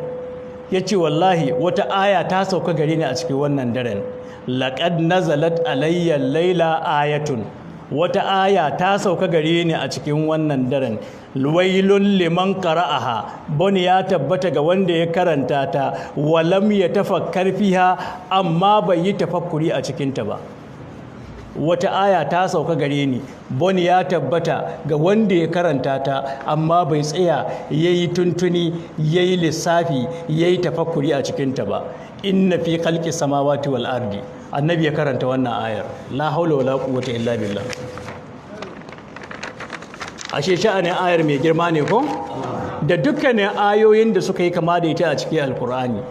yace wallahi wata aya ta sauka gare ni a cikin wannan daren. Laqad nazalat alayya layla ayatun, wata aya ta sauka gare ni a cikin wannan daren. Wailun liman qara'aha, bani ya tabbata ga wanda ya karanta ta, walam ya tafakkar fiha, amma bai yi tafakkuri a cikin ta ba. Wata aya ta sauka gare ni, bani ya tabbata ga wanda ya karanta ta, amma bai tsaya yayi tuntuni, yayi lissafi, yayi tafakkuri a cikin ta ba. Inna fi khalqis samawati wal ardi, annabi ya karanta wannan ayar, la haula wala quwwata illa billah. Ashe sha'anin ayar mai girma ne ko? Da dukkanin ayoyin da suka yi kama da ita a cikin alkur'ani,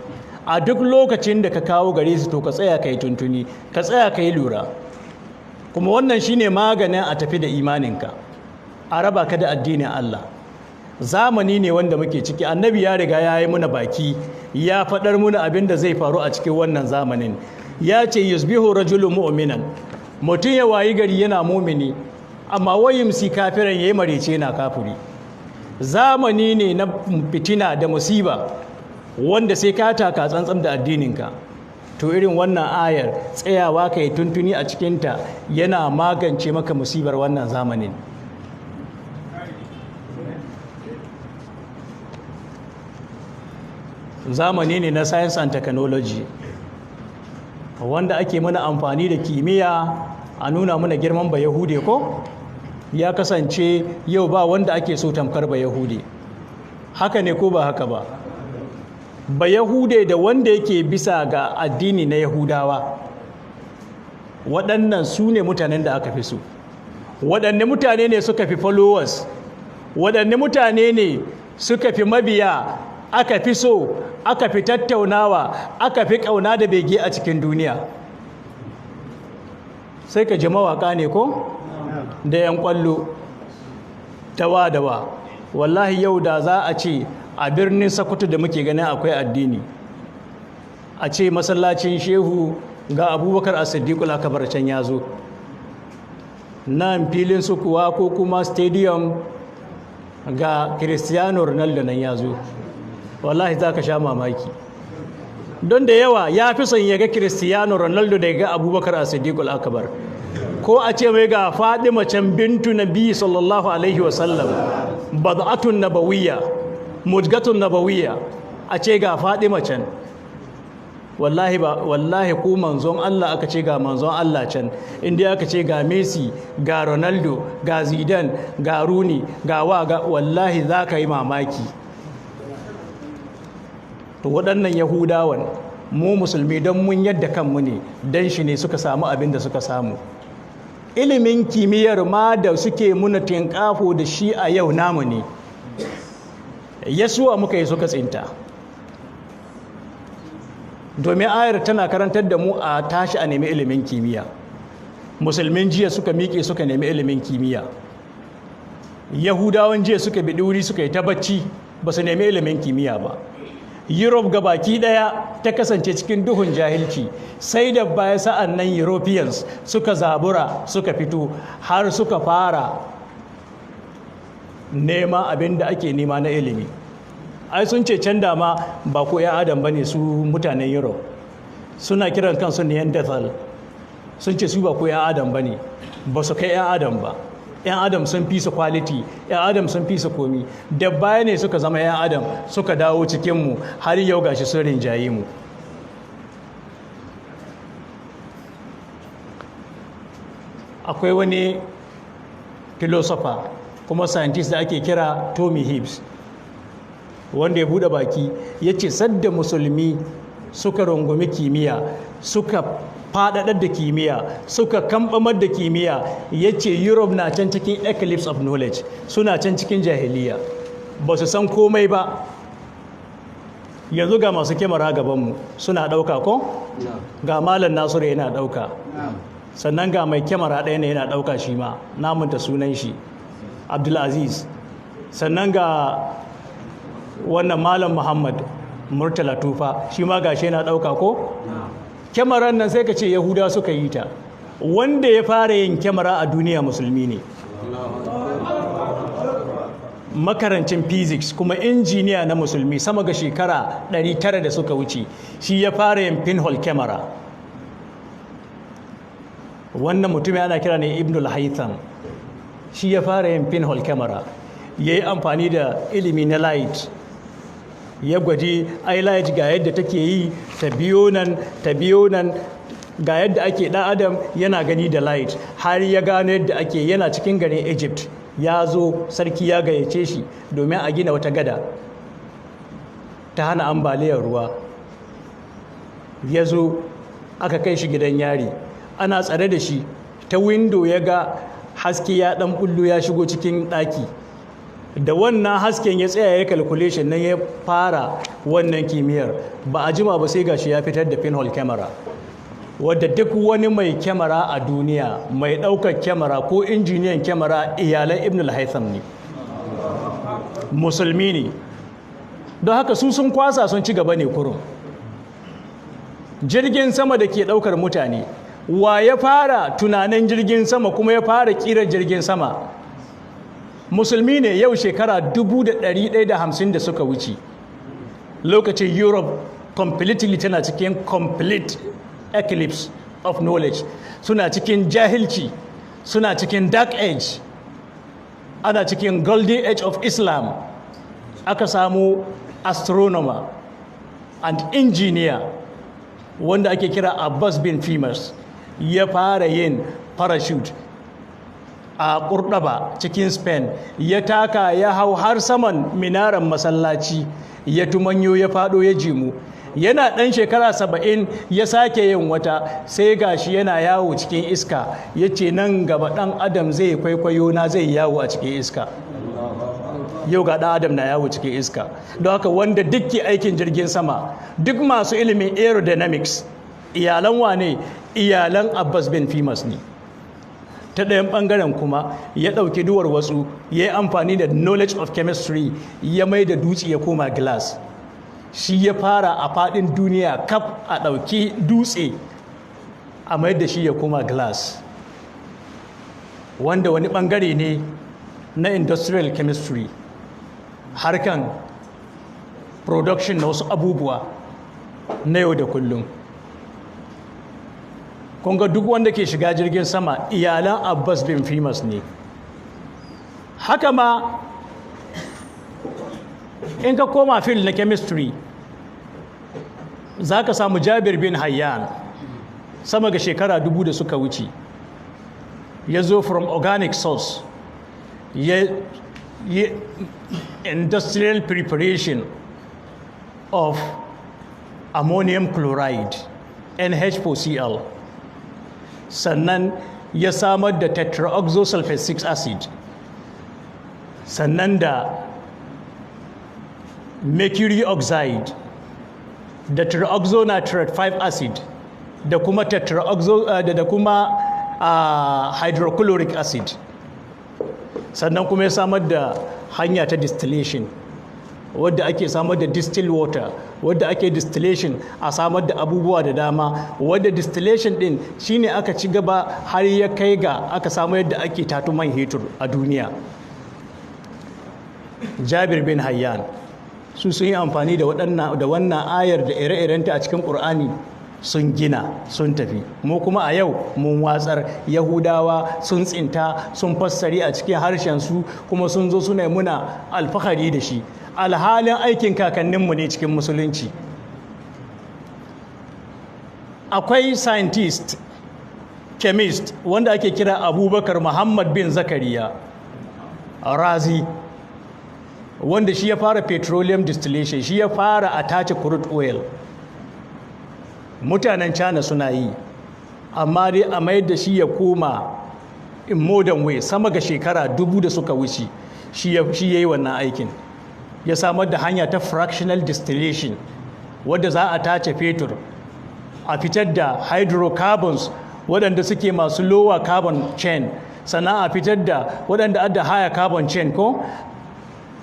a duk lokacin da ka kawo gare su to ka tsaya ka yi tuntuni, ka tsaya ka yi lura. Kuma wannan shine maganin a tafi da imaninka, a raba ka da addinin Allah. Zamani ne wanda muke ciki, annabi ya riga ya yi muna baki, ya faɗar muna abin da zai faru a cikin wannan zamanin. Ya ce yusbihu rajulun mu'minan, mutum ya wayi gari yana mumini, amma wayimsi kafiran yayi marece yana kafiri. Zamani ne na fitina da musiba, wanda sai ka taka tsantsan da addininka. To irin wannan ayar tsayawa ka yi tuntuni a cikinta yana magance maka musibar wannan zamanin. Zamani ne na science and technology, wanda ake mana amfani da kimiyya a nuna mana girman ba Yahude ko? Ya kasance yau ba wanda ake so tamkar ba Yahude. Haka ne ko ba haka ba? Ba Yahude da wanda yake bisa ga addini na Yahudawa, waɗannan su ne mutanen da aka fi so. Waɗanne mutane ne suka fi followers? Waɗanne mutane ne suka fi mabiya, aka fi so, aka fi tattaunawa, aka fi ƙauna da bege a cikin duniya? Sai ka ji mawaƙa ne ko? Da 'yan ƙwallo, dawa. Wallahi yau da za a ce a birnin Sokoto da muke ganin akwai addini, a ce masallacin Shehu ga Abubakar As-Siddiqul Akbar can ya zo, nan filin sukuwa ko kuma stadium ga Cristiano Ronaldo nan ya zo, wallahi za ka sha mamaki. Don da yawa ya fi son ya ga Cristiano Ronaldo da ya ga Abubakar As-Siddiqul Akbar, ko a ce mai ga Fadima can bintu Nabi sallallahu alaihi wasallam, bad'atun nabawiyya, mudgatun nabawiyya, a ce ga Fadima can. wallahi ku manzon Allah aka ce ga manzon Allah can, inda aka ce ga Messi ga Ronaldo ga Zidane ga Rooney ga wallahi za ka yi mamaki. To waɗannan Yahudawan mu musulmi don mun yadda kanmu ne, don shi ne suka samu abin da suka samu. Ilimin kimiyyar ma da suke muna tinkafo da shi a yau namu ne, Yasuwa muka yi suka tsinta. Domin ayar tana karantar da mu a tashi a nemi ilimin kimiyya. Musulmin jiya suka miƙe suka nemi ilimin kimiyya, Yahudawan jiya suka bi wuri suka yi ta bacci ba su nemi ilimin kimiyya ba. Europe gabaki daya ta kasance cikin duhun jahilci, sai da baya sa'an nan Europeans suka zabura suka fito har suka fara nema abin da ake nema na ilimi. Ai sun ce can dama ba ko 'yan adam ba ne su mutanen Europe, suna kiran kansu Neanderthal, sun ce su ba ko 'yan adam ba ne, ba su kai 'yan adam ba. 'Yan adam sun fi su quality, 'yan adam sun fi su komi, da baya ne suka zama 'yan adam suka dawo cikinmu har yau gashi sun rinjaye mu. Akwai wani philosopher kuma scientist da ake kira Tommy Hibbs, wanda ya bude baki ya ce sadda musulmi suka rungumi kimiyya, suka faɗaɗar da kimiyya, suka kambamar da kimiyya, ya ce Europe na can cikin eclipse of knowledge, suna can cikin jahiliya, ba su san komai ba. Yanzu ga masu kyamara gabanmu suna ɗauka ko? Ga Malam Nasiru yana ɗauka, sannan ga mai kyamara ɗaya ne yana ɗauka shi ma, namunta sunan shi Abdulaziz, sannan ga wannan Malam Muhammad Murtala Tufa shi ma gashi yana ɗauka ko? Kyamarar nan sai ka ce Yahuda suka yi ta, wanda ya fara yin kyamara a duniya musulmi ne, makarancin physics kuma injiniya na musulmi sama ga shekara 900 da suka wuce, shi ya fara yin pinhole kyamara. Wannan mutum ana kira ne Ibn al-Haytham, shi ya fara yin pinhole kyamara, ya yi amfani da ilimi na light, ya gwaji light ga yadda take yi, ta biyo nan ga yadda ake ɗan adam yana gani da light, har ya gano yadda ake. Yana cikin garin Egypt, ya zo sarki ya gayyace shi domin a gina wata gada ta hana ambaliyar ruwa. Ya zo aka kai shi gidan yari, ana tsare da shi, ta window ya ga haske ya ɗan bullo ya shigo cikin ɗaki, da wannan hasken ya tsaya ya calculation nan ya fara wannan kimiyyar. Ba a jima ba sai gashi ya fitar da pinhole camera, wadda duk wani mai kyamara a duniya, mai ɗaukar kyamara ko injiniyan kyamara, iyalan Ibn al-Haytham ne, musulmi ne. Don haka su sun kwasa sun ci gaba ne kurum. Jirgin sama da ke ɗaukar mutane, wa ya fara tunanin jirgin sama kuma ya fara ƙira jirgin sama? Musulmi ne. Yau shekara 1150 da suka wuce, lokacin Europe completely tana cikin complete eclipse of knowledge, suna cikin jahilci, suna cikin dark age, ana cikin golden age of Islam. Aka samu astronomer and engineer wanda ake kira Abbas bin Fimas, ya fara yin parachute a Kurɗaba cikin Spain, ya taka ya hau har saman minaran masallaci, ya tumanyo ya faɗo ya jimu. Yana ɗan shekara 70 ya sake yin wata, sai gashi yana yawo cikin iska, ya ce nan gaba ɗan adam zai kwaikwayo na, zai yawo a cikin iska. Yau ga ɗan adam na yawo cikin iska. Don haka wanda duk ke aikin jirgin sama, duk masu ilimin aerodynamics, iyalan wane? Iyalan Abbas bin Fimas ne. Ta ɗayan ɓangaren kuma ya ɗauki duwar wasu, ya yi amfani da knowledge of chemistry, ya mai da dutse ya koma glass. Shi ya fara a faɗin duniya kaf a ɗauki dutse a mai da shi ya koma glass, wanda wani ɓangare ne na industrial chemistry, harkan production na wasu abubuwa na yau da kullum. Kunga duk wanda ke shiga jirgin sama iyalan Abbas bin Fimas ne. Haka ma in ka koma field na chemistry, za ka samu Jabir bin Hayyan sama ga shekara 2000 da suka wuce ya zo from organic source ya industrial preparation of ammonium chloride NH4Cl, sannan ya samar da tetraoxosulfuric acid, sannan da mercury oxide da trioxonitrate 5 acid da kuma hydrochloric acid, sannan kuma ya samar da hanya ta distillation wadda ake samar da distilled water, wadda ake distillation a samar da abubuwa da dama, wadda distillation din shine aka ci gaba har ya kai ga aka samu yadda ake tatu man hetur a duniya. Jabir bin Hayyan sun yi amfani da wannan ayar da ire-irenta a cikin Ƙur'ani sun gina sun tafi. Mu kuma a yau mun watsar, Yahudawa sun tsinta sun fassari a cikin harshensu kuma sun zo suna muna alfahari da shi, alhalin aikin kakanninmu ne cikin musulunci. Akwai scientist chemist wanda ake kira Abubakar Muhammad bin Zakariya Razi, wanda shi ya fara petroleum distillation, shi ya fara a tace crude oil. Mutanen China suna yi, amma dai a mayar da shi ya koma in modern way sama ga shekara 2000 da suka wuce shi ya yi wannan aikin. Ya samar da hanya ta fractional distillation wadda za a tace fetur a fitar da hydrocarbons waɗanda suke masu lower carbon chain, sannan a fitar da waɗanda adda higher carbon chain ko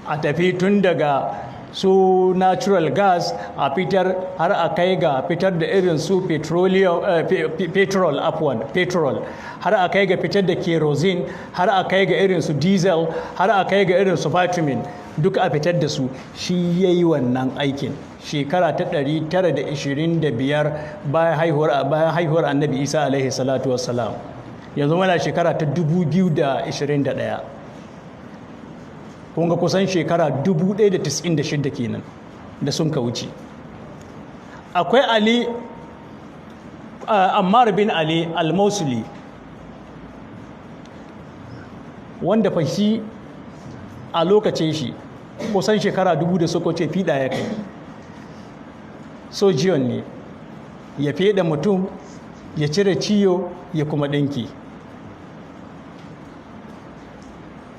a tafi tun daga su natural gas a fitar har a kai ga fitar da irin su petrol har a kai ga fitar da kerosene, har a kai ga irin su diesel, har a kai ga irin su vitamin, duka a fitar da su. Shi yayi wannan aikin shekara ta 925 bayan haihuwar Annabi Isa alaihi salatu wassalam. Yanzu muna shekara ta 2021, kun ga kusan shekara 1096 kenan da sun ka wuce. Akwai Ammar bin Ali al-Mausuli, wanda fa shi a lokacin shi kusan shekara 2000 da suka wuce fiɗa ya kai. Sojiyon ne, ya feɗa mutum, ya cire ciyo, ya kuma ɗinki,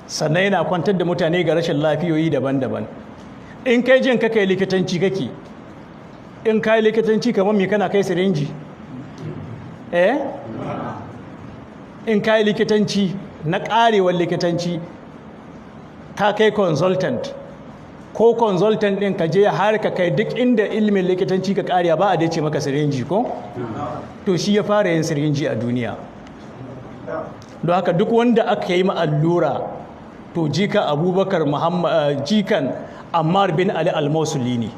sannan yana kwantar da mutane ga rashin lafiyoyi daban-daban. In kai jin ka kai likitanci kake, in kai likitanci kamar me kana kai sirinji? In kai likitanci na ƙarewar likitanci ka kai consultant, ko consultant ɗin ka je har ka kai duk inda ilimin likitanci ka ƙariya ba a dace maka sirinji ko? To shi ya fara yin sirinji a duniya. Don haka duk wanda aka yi ma allura to jika Abubakar Muhammad jikan Ammar bin Ali al-Mausuli ne.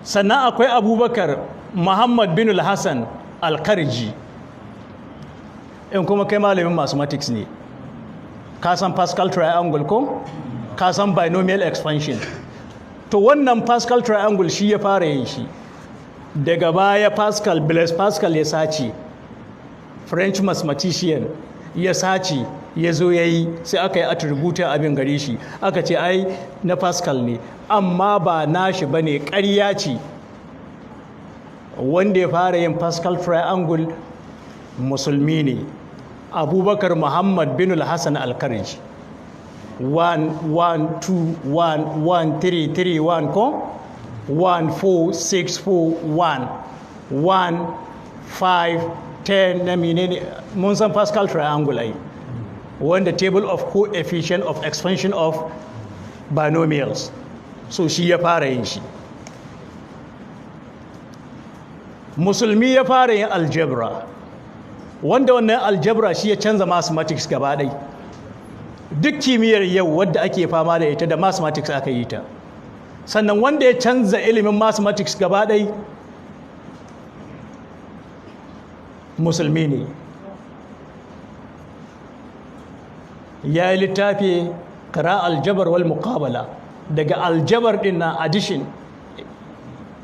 Sannan akwai Abubakar Muhammad bin al-Hassan al-Karji. In kuma kai malamin mathematics ne, ka san Pascal triangle ko? Ka san binomial expansion. To wannan Pascal triangle shi ya fara yin shi. Daga baya Blaise Pascal ya sace, French mathematician ya sace, ya zo ya yi, sai aka yi attributin abin gare shi, aka ce ai na Pascal ne, amma ba nashi ba ne, ƙarya ce. Wanda ya fara yin Pascal triangle musulmi ne, Abubakar Muhammad bin al-Hassan al-Karji. 1 1 2 1 1 3 3 1 ko 1 4 6 4 1 1 5 10 na menene mun san Pascal triangle ai, wanda table of coefficient of expansion of binomials. So shi ya fara yin shi. Musulmi ya fara yin algebra, wanda wannan algebra shi ya canza mathematics gaba ɗai. Duk kimiyyar yau wadda ake fama da ita da mathematics aka yi ta. Sannan wanda ya canza ilimin mathematics gaba ɗai musulmi ne. Ya yi littafi kara aljabar wal muqabala, daga aljabar din na addition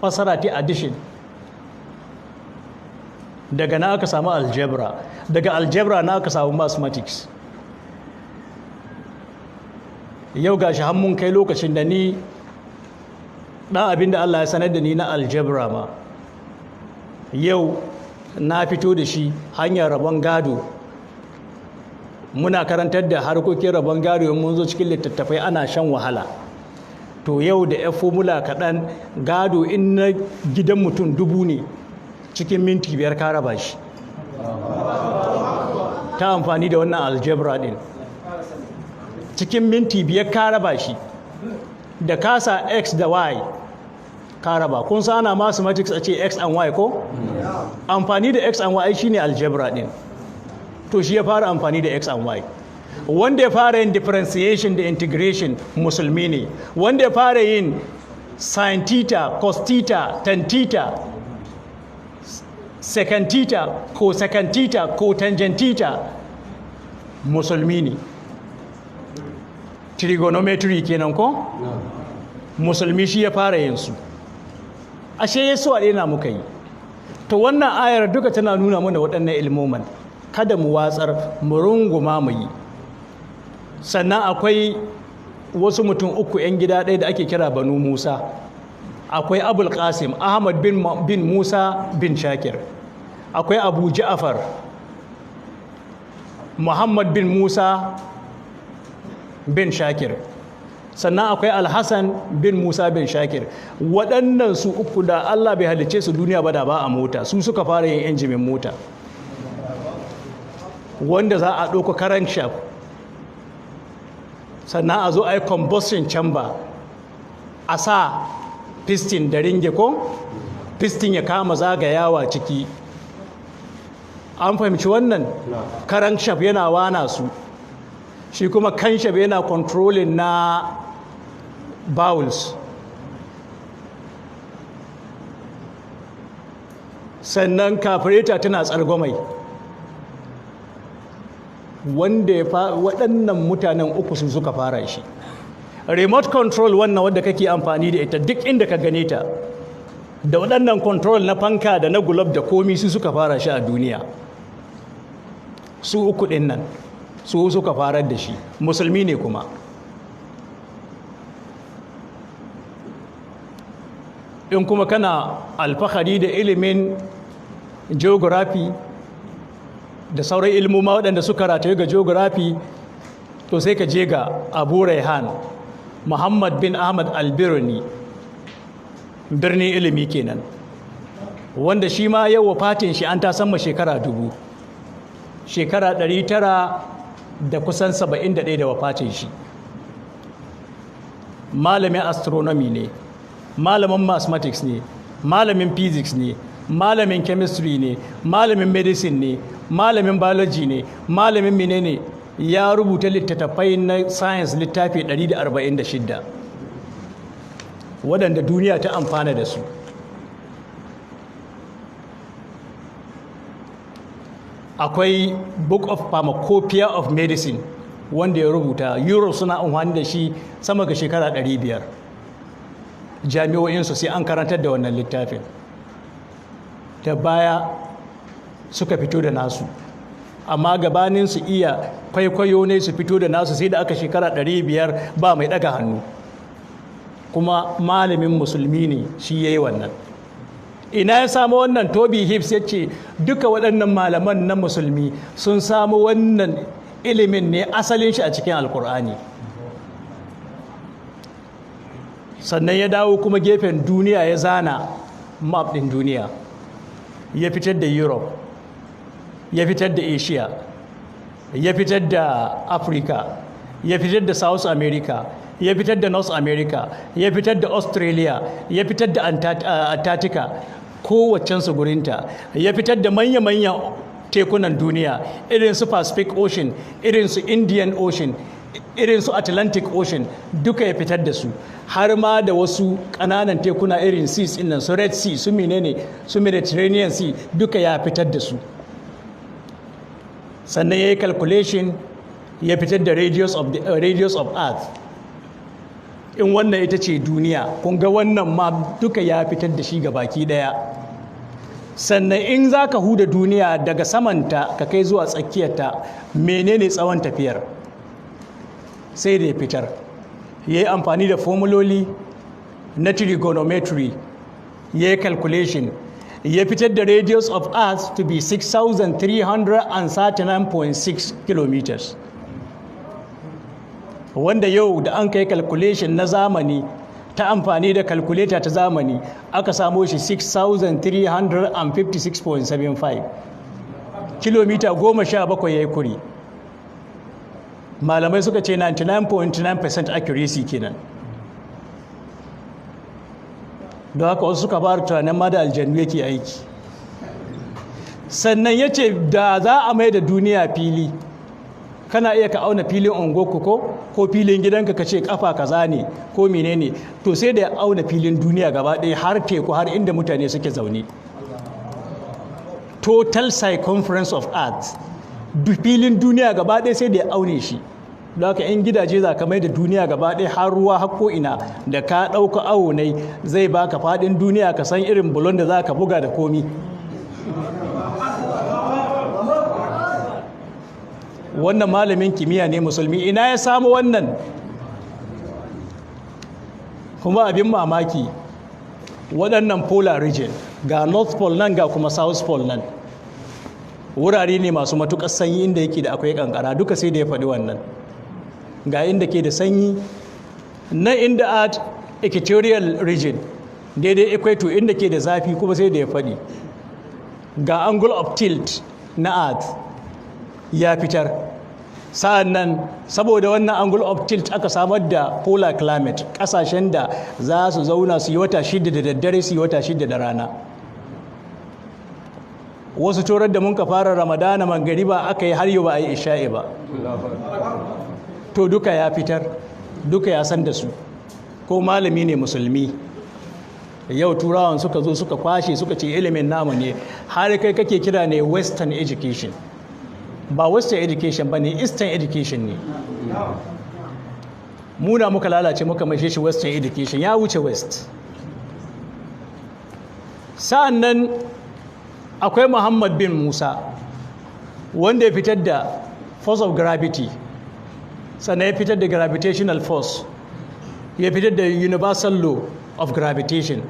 fasara ta addition. Daga na aka samu algebra, daga algebra na aka samu mathematics. Yau gashi har mun kai lokacin da ni ɗan abin da Allah ya sanar da ni na algebra ma yau na fito da shi hanyar rabon gado. Muna karantar da harkokin rabon gado mun zo cikin littattafai ana shan wahala. To yau da ya formula kaɗan gado in na gidan mutum 1000 ne cikin minti 5 ka raba shi ta amfani da wannan algebra ɗin. Cikin minti 5 ka raba shi da kasa x da y ka raba. Kun sa ana mathematics a ce x and y ko? Amfani da x and y shine algebra ɗin. To shi ya fara amfani da x and y. Wanda ya fara yin differentiation da integration musulmi ne. Wanda ya fara yin sin theta, cos theta, tan theta, secant theta, cosecant theta, cotangent theta musulmi ne. Trigonometry kenan ko? Musulmi shi ya fara yin su. Ashe Yesu a ɗaya muka yi. To wannan ayar duka tana nuna mana waɗannan ilmoman. Kada mu watsar, mu runguma mu yi. Sannan akwai wasu mutum 3 'yan gida ɗaya da ake kira Banu Musa. Akwai Abul Qasim Ahmad bin Musa bin Shakir. Akwai Abu Ja'far Muhammad bin Musa bin Shakir. Sannan akwai Al-Hassan bin Musa bin Shakir. Waɗannan su 3 da Allah bai halicce su duniya ba da ba a mota. Su suka fara yin injimin mota wanda za a ɗauka current shaft, sannan a zo a yi combustion chamber, a sa piston da ringe ko piston ya kama zagayawa ciki. An fahimci wannan? Current shaft yana wana su, shi kuma kan shaft yana controlling na bowels. Sannan carburetor tana tsargwamai. Wanda ya waɗannan mutanen 3 su suka fara shi. Remote control wannan wadda kake amfani da ita duk inda ka gane ta, da waɗannan control na fanka da na gulab da komi su suka fara shi a duniya. Su 3 ɗin nan su suka farar da shi. Musulmi ne kuma. In kuma kana alfahari da ilimin geography da sauran ilmoma waɗanda suka rataye ga geography, to sai ka je ga Abu Raihan Muhammad bin Ahmad al-Birni, birnin ilimi kenan, wanda shi ma yau wafatin shi an ta sama shekara 1000, shekara 900 da kusan 71 da wafatin shi. Malamin astronomy ne, malamin mathematics ne, malamin physics ne, malamin chemistry ne, malamin medicine ne, malamin biology ne, malamin menene. Ya rubuta littattafai na science littafi 146 waɗanda duniya ta amfana da su. Akwai Book of Pharmacopoeia of Medicine wanda ya rubuta, Europe suna amfani da shi sama ga shekara 500. Jami'o'insu sai an karantar da wannan littafin. Ta baya suka fito da nasu, amma gabanin su iya kwaikwayo ne su fito da nasu sai da aka shekara 500 ba mai daga hannu. Kuma malamin musulmi ne shi ya yi wannan. Ina ya samu wannan? Toby Hibbs ya ce duka waɗannan malaman na musulmi sun samu wannan ilimin ne asalin shi a cikin Alkur'ani. Sannan ya dawo kuma gefen duniya ya zana map ɗin duniya, ya fitar da Europe, ya fitar da Asia, ya fitar da Africa, ya fitar da South America, ya fitar da North America, ya fitar da Australia, ya fitar da Antarctica, kowacensu gurinta, ya fitar da manya-manyan tekunan duniya irin su Pacific Ocean, irin su Indian Ocean, irin su Atlantic Ocean, duka ya fitar da su, har ma da wasu ƙananan tekuna irin seas ɗin su Red Sea, su menene, su Mediterranean Sea, duka ya fitar da su. Sannan ya yi calculation, ya fitar da radius of earth, in wannan ita ce duniya, kun ga wannan ma duka ya fitar da shi ga baki daya. Sannan in za ka huda duniya daga samanta ka kai zuwa tsakiyarta, menene tsawon tafiyar, sai da ya fitar. Ya yi amfani da formuloli na trigonometry, ya yi calculation, ya fitar da radius of earth to be 6,339.6 kilometers, wanda yau da an kai calculation na zamani ta amfani da calculator ta zamani aka samo shi 6,356.75 kilomita 17 ya yi kuri. Malamai suka ce 99.9% accuracy kenan. Don haka wasu suka fara tunanin ma da aljannu yake aiki. Sannan ya ce da za a mai da duniya fili, kana iya ka auna filin ungoku ko filin gidanka ka ce kafa kaza ne ko menene, to sai da ya auna filin duniya gaba ɗaya har teku har inda mutane suke zaune. Total circumference of earth, filin duniya gaba ɗaya sai da ya aune shi. Don haka in gidaje za ka mai da duniya gaba ɗaya har ruwa har ko'ina da ka ɗauka aunai zai baka faɗin duniya, ka san irin bulon da za ka buga da komi. Wannan malamin kimiyya ne musulmi, ina ya samu wannan? Kuma abin mamaki, waɗannan polar region, ga north pole nan ga kuma south pole nan, wurare ne masu matuƙar sanyi inda yake da akwai ƙanƙara, duka sai da ya faɗi wannan. Ga inda ke da sanyi na inda at equatorial region, daidai equator inda ke da zafi kuma sai da ya faɗi. Ga angle of tilt na earth ya fitar. Sa'an nan saboda wannan angle of tilt aka samar da polar climate, ƙasashen da za su zauna su yi wata 6 da daddare, su yi wata 6 da rana. Wasu turar da mun ka fara ramadana mangariba aka yi har yau ba a yi isha'i ba. To duka ya fitar, duka ya san da su, ko malami ne musulmi. Yau turawan suka zo suka kwashe suka ce ilimin namu ne, har kai kake kira ne western education. Ba western education ba ne, eastern education ne. Muna muka lalace muka maishe shi western education, ya wuce west. Sa'an nan akwai Muhammad bin Musa wanda ya fitar da force of gravity, sannan ya fitar da gravitational force, ya fitar da universal law of gravitation,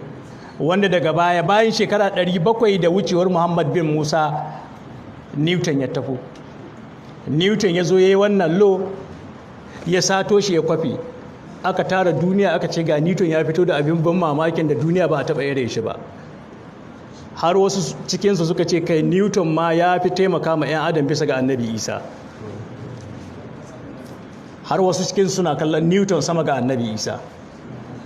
wanda daga baya bayan shekara 700 da wucewar Muhammad bin Musa, Newton ya tafi. Newton ya zo ya yi wannan law, ya sato shi ya kwafi, aka tara duniya aka ce ga Newton ya fito da abin ban mamakin da duniya ba a taɓa irin shi ba. Har wasu cikinsu suka ce kai Newton ma ya fi taimaka ma 'yan adam bisa ga annabi Isa. Har wasu cikin suna kallon Newton sama ga annabi Isa,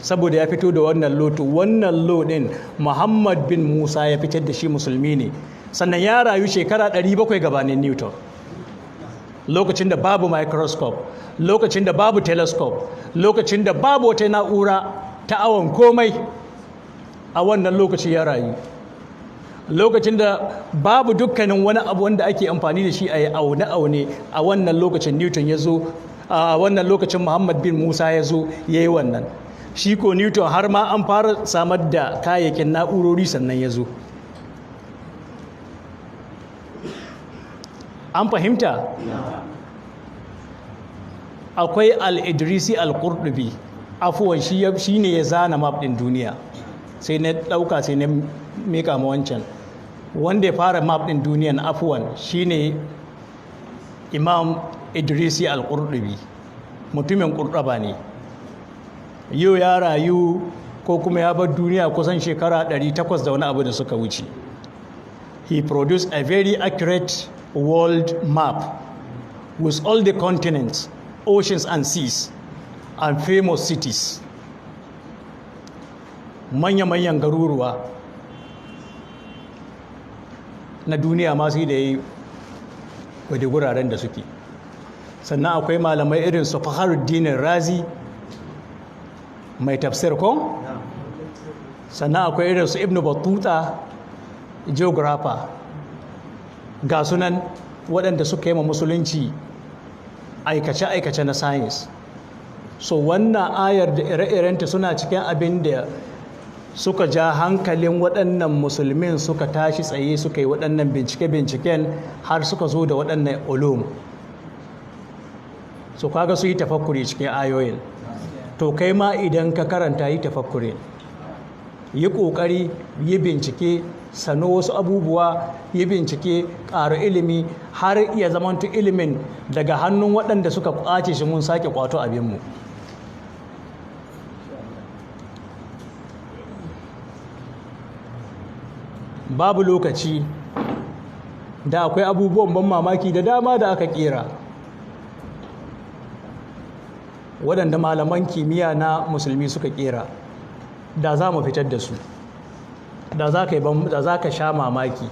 saboda ya fito da wannan loto. Wannan lo din Muhammad bin Musa ya fitar da shi, musulmi ne, sannan ya rayu shekara 700 gabanin Newton, lokacin da babu microscope, lokacin da babu telescope, lokacin da babu wata na'ura ta awon komai. A wannan lokaci ya rayu, lokacin da babu dukkanin wani abu wanda ake amfani da shi a yi aune-aune. A wannan lokacin Newton ya zo, a wannan lokacin Muhammad bin Musa ya zo ya yi wannan. Shi ko Newton har ma an fara samar da kayayyakin na'urori sannan ya zo. An fahimta? Akwai al-Idrisi al-Qurtubi, afuwan shi ne ya zana map ɗin duniya, sai na ɗauka sai na mika ma wancan. Wanda ya fara map ɗin duniyan afuwan shi ne Imam Idrisi al-Qurtubi, mutumin Qurtuba ne. Yau ya rayu ko kuma ya bar duniya kusan shekara 800 da wani abu da suka wuce. He produced a very accurate world map with all the continents, oceans and seas and famous cities. Manya-manyan garuruwa na duniya ma sai da yi wadda guraren da suke. Sannan akwai malamai irin su Fakhruddin Razi mai tafsir ko? Sannan akwai irin su Ibn Battuta, geographer. Ga sunan waɗanda suka yi ma musulunci aikace-aikace na science. so wannan ayar da ire-irenta suna cikin abin da suka ja hankalin waɗannan musulmin suka tashi tsaye suka yi waɗannan bincike-binciken har suka zo da waɗannan ulum. So kaga su yi tafakkuri cikin ayoyin, to kai ma idan ka karanta yi tafakkuri, yi ƙoƙari, yi bincike, sano wasu abubuwa, yi bincike, ƙara ilimi har ya zamantu ilimin daga hannun waɗanda suka ƙwace shi mun sake ƙwato abinmu. Babu lokaci da akwai abubuwan ban mamaki da dama da aka ƙera waɗanda malaman kimiyya na musulmi suka ƙera, da za mu fitar da su, da za ka sha mamaki.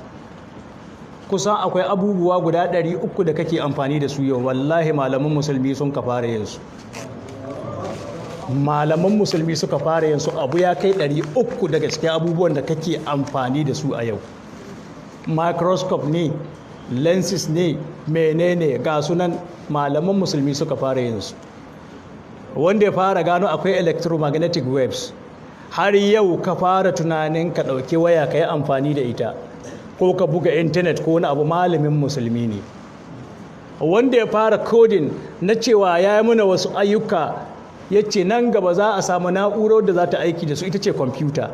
Kusan akwai abubuwa guda 300 da kake amfani da su yau, wallahi malaman musulmi sun ka fara yin su. Malaman musulmi suka fara yin su, abu ya kai 300 daga cikin abubuwan da kake amfani da su a yau. Microscope ne, lenses ne, menene ga sunan malaman musulmi suka fara yin su. Wanda ya fara gano akwai electromagnetic waves, har yau ka fara tunanin ka ɗauki waya ka yi amfani da ita ko ka buga intanet ko wani abu, malamin musulmi ne. Wanda ya fara coding na cewa ya yi muna wasu ayyuka, ya ce nan gaba za a samu na'urar da za ta aiki da su, ita ce kwamfuta.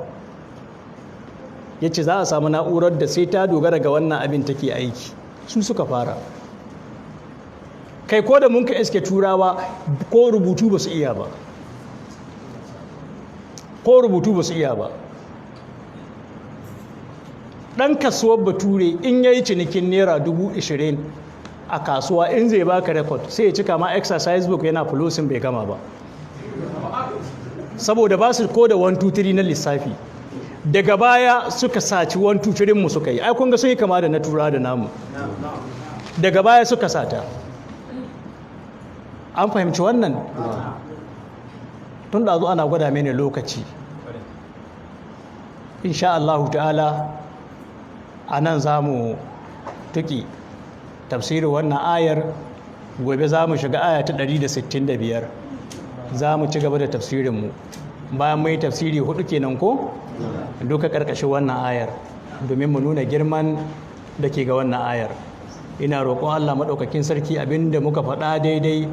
Ya ce za a samu na'urar da sai ta dogara ga wannan abin take aiki, su suka fara. Kai ko da mun ka iske turawa ko rubutu ba su iya ba, ko rubutu ba su iya ba. Ɗan kasuwar bature in ya yi cinikin naira 20,000 a kasuwa, in zai baka rekod sai ya cika ma exercise book yana flossing bai gama ba, saboda ba su ko da 1 2 3 na lissafi. Daga baya suka saci 1 2 3 mu suka yi, ai kun ga sun yi kama da na tura da namu. Daga baya suka sata. An fahimci wannan? Tun da zo ana gwada mini lokaci, insha Allah ta'ala a nan za mu tuki tafsirin wannan ayar. Gobe za mu shiga aya ta 165, za mu ci gaba da tafsirinmu bayan mai tafsiri 4 kenan ko duka ƙarƙashin wannan ayar, domin mu nuna girman da ke ga wannan ayar. Ina roƙon Allah maɗaukakin sarki abinda muka faɗa daidai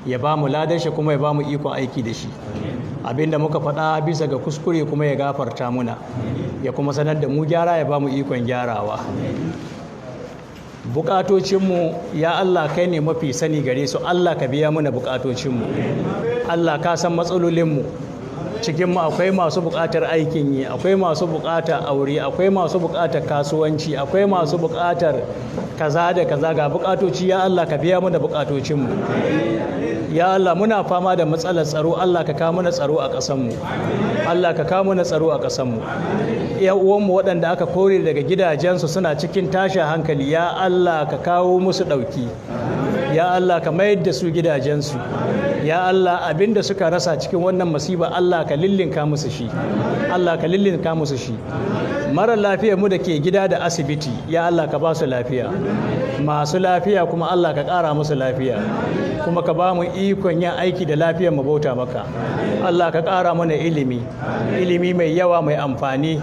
ya ba mu ladan shi kuma ya ba mu ikon aiki da shi, abinda muka faɗa bisa ga kuskure kuma ya gafarta muna, ya kuma sanar da mu gyara, ya ba mu ikon gyarawa. Bukatocinmu ya Allah kai ne mafi sani gare su, Allah ka biya muna bukatocinmu. Allah ka san matsalolinmu, cikinmu akwai masu bukatar aikin yi, akwai masu bukatar aure, akwai masu bukatar kasuwanci, akwai masu bukatar kaza da kaza, ga bukatoci ya Allah ka biya muna bukatocinmu. Ya Allah muna fama da matsalar tsaro, Allah ka kawo mana tsaro a ƙasanmu, Allah ka kawo mana tsaro a ƙasanmu. Yan uwanmu waɗanda aka kore daga gidajensu suna cikin tashin hankali, ya Allah ka kawo musu ɗauki, ya Allah ka mayar da su gidajensu, ya Allah abinda suka rasa cikin wannan masiba Allah ka lillinka musu shi, Allah ka lillinka musu shi. Mara lafiyar mu da ke gida da asibiti, ya Allah ka ba su lafiya, masu lafiya kuma Allah ka ƙara musu lafiya, kuma ka ba mu ikon yin aiki da lafiyar mu bauta maka. Allah ka ƙara mana ilimi, ilimi mai yawa mai amfani.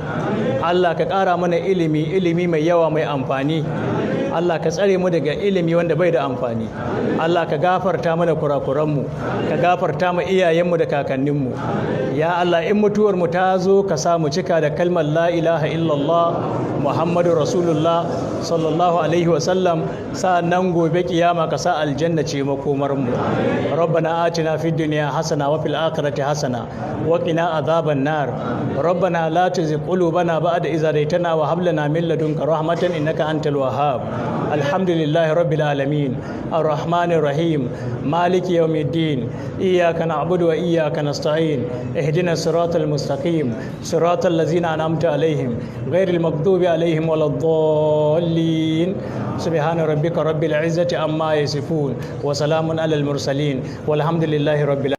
Allah ka ƙara mana ilimi, ilimi mai yawa mai amfani. Allah ka tsare mu daga ilimi wanda bai da amfani. Allah ka gafarta mana kurakuranmu, ka gafarta mu iyayenmu da kakanninmu. Ya Allah in mutuwar mu ta zo ka sa mu cika da kalmar la ilaha illallah Muhammadu Rasulullah sallallahu alaihi wasallam, sa'annan gobe kiyama ka sa aljanna ce makomar mu. Rabbana atina fid dunya hasana wa fil akhirati hasana wa qina adhaban nar. Rabbana la tuzigh qulubana ba'da idh hadaytana wa hab lana min ladunka rahmatan innaka antal wahhab. Alhamdulillahi rabbil alamin arrahmanir rahim maliki yawmiddin iyyaka na'budu wa iyyaka nasta'in ihdinas siratal mustaqim siratal ladzina an'amta alaihim ghairil maghdubi alaihim waladdallin. Subhana rabbika rabbil izzati amma yasifun wa salamun alal mursalin walhamdulillahi rabbil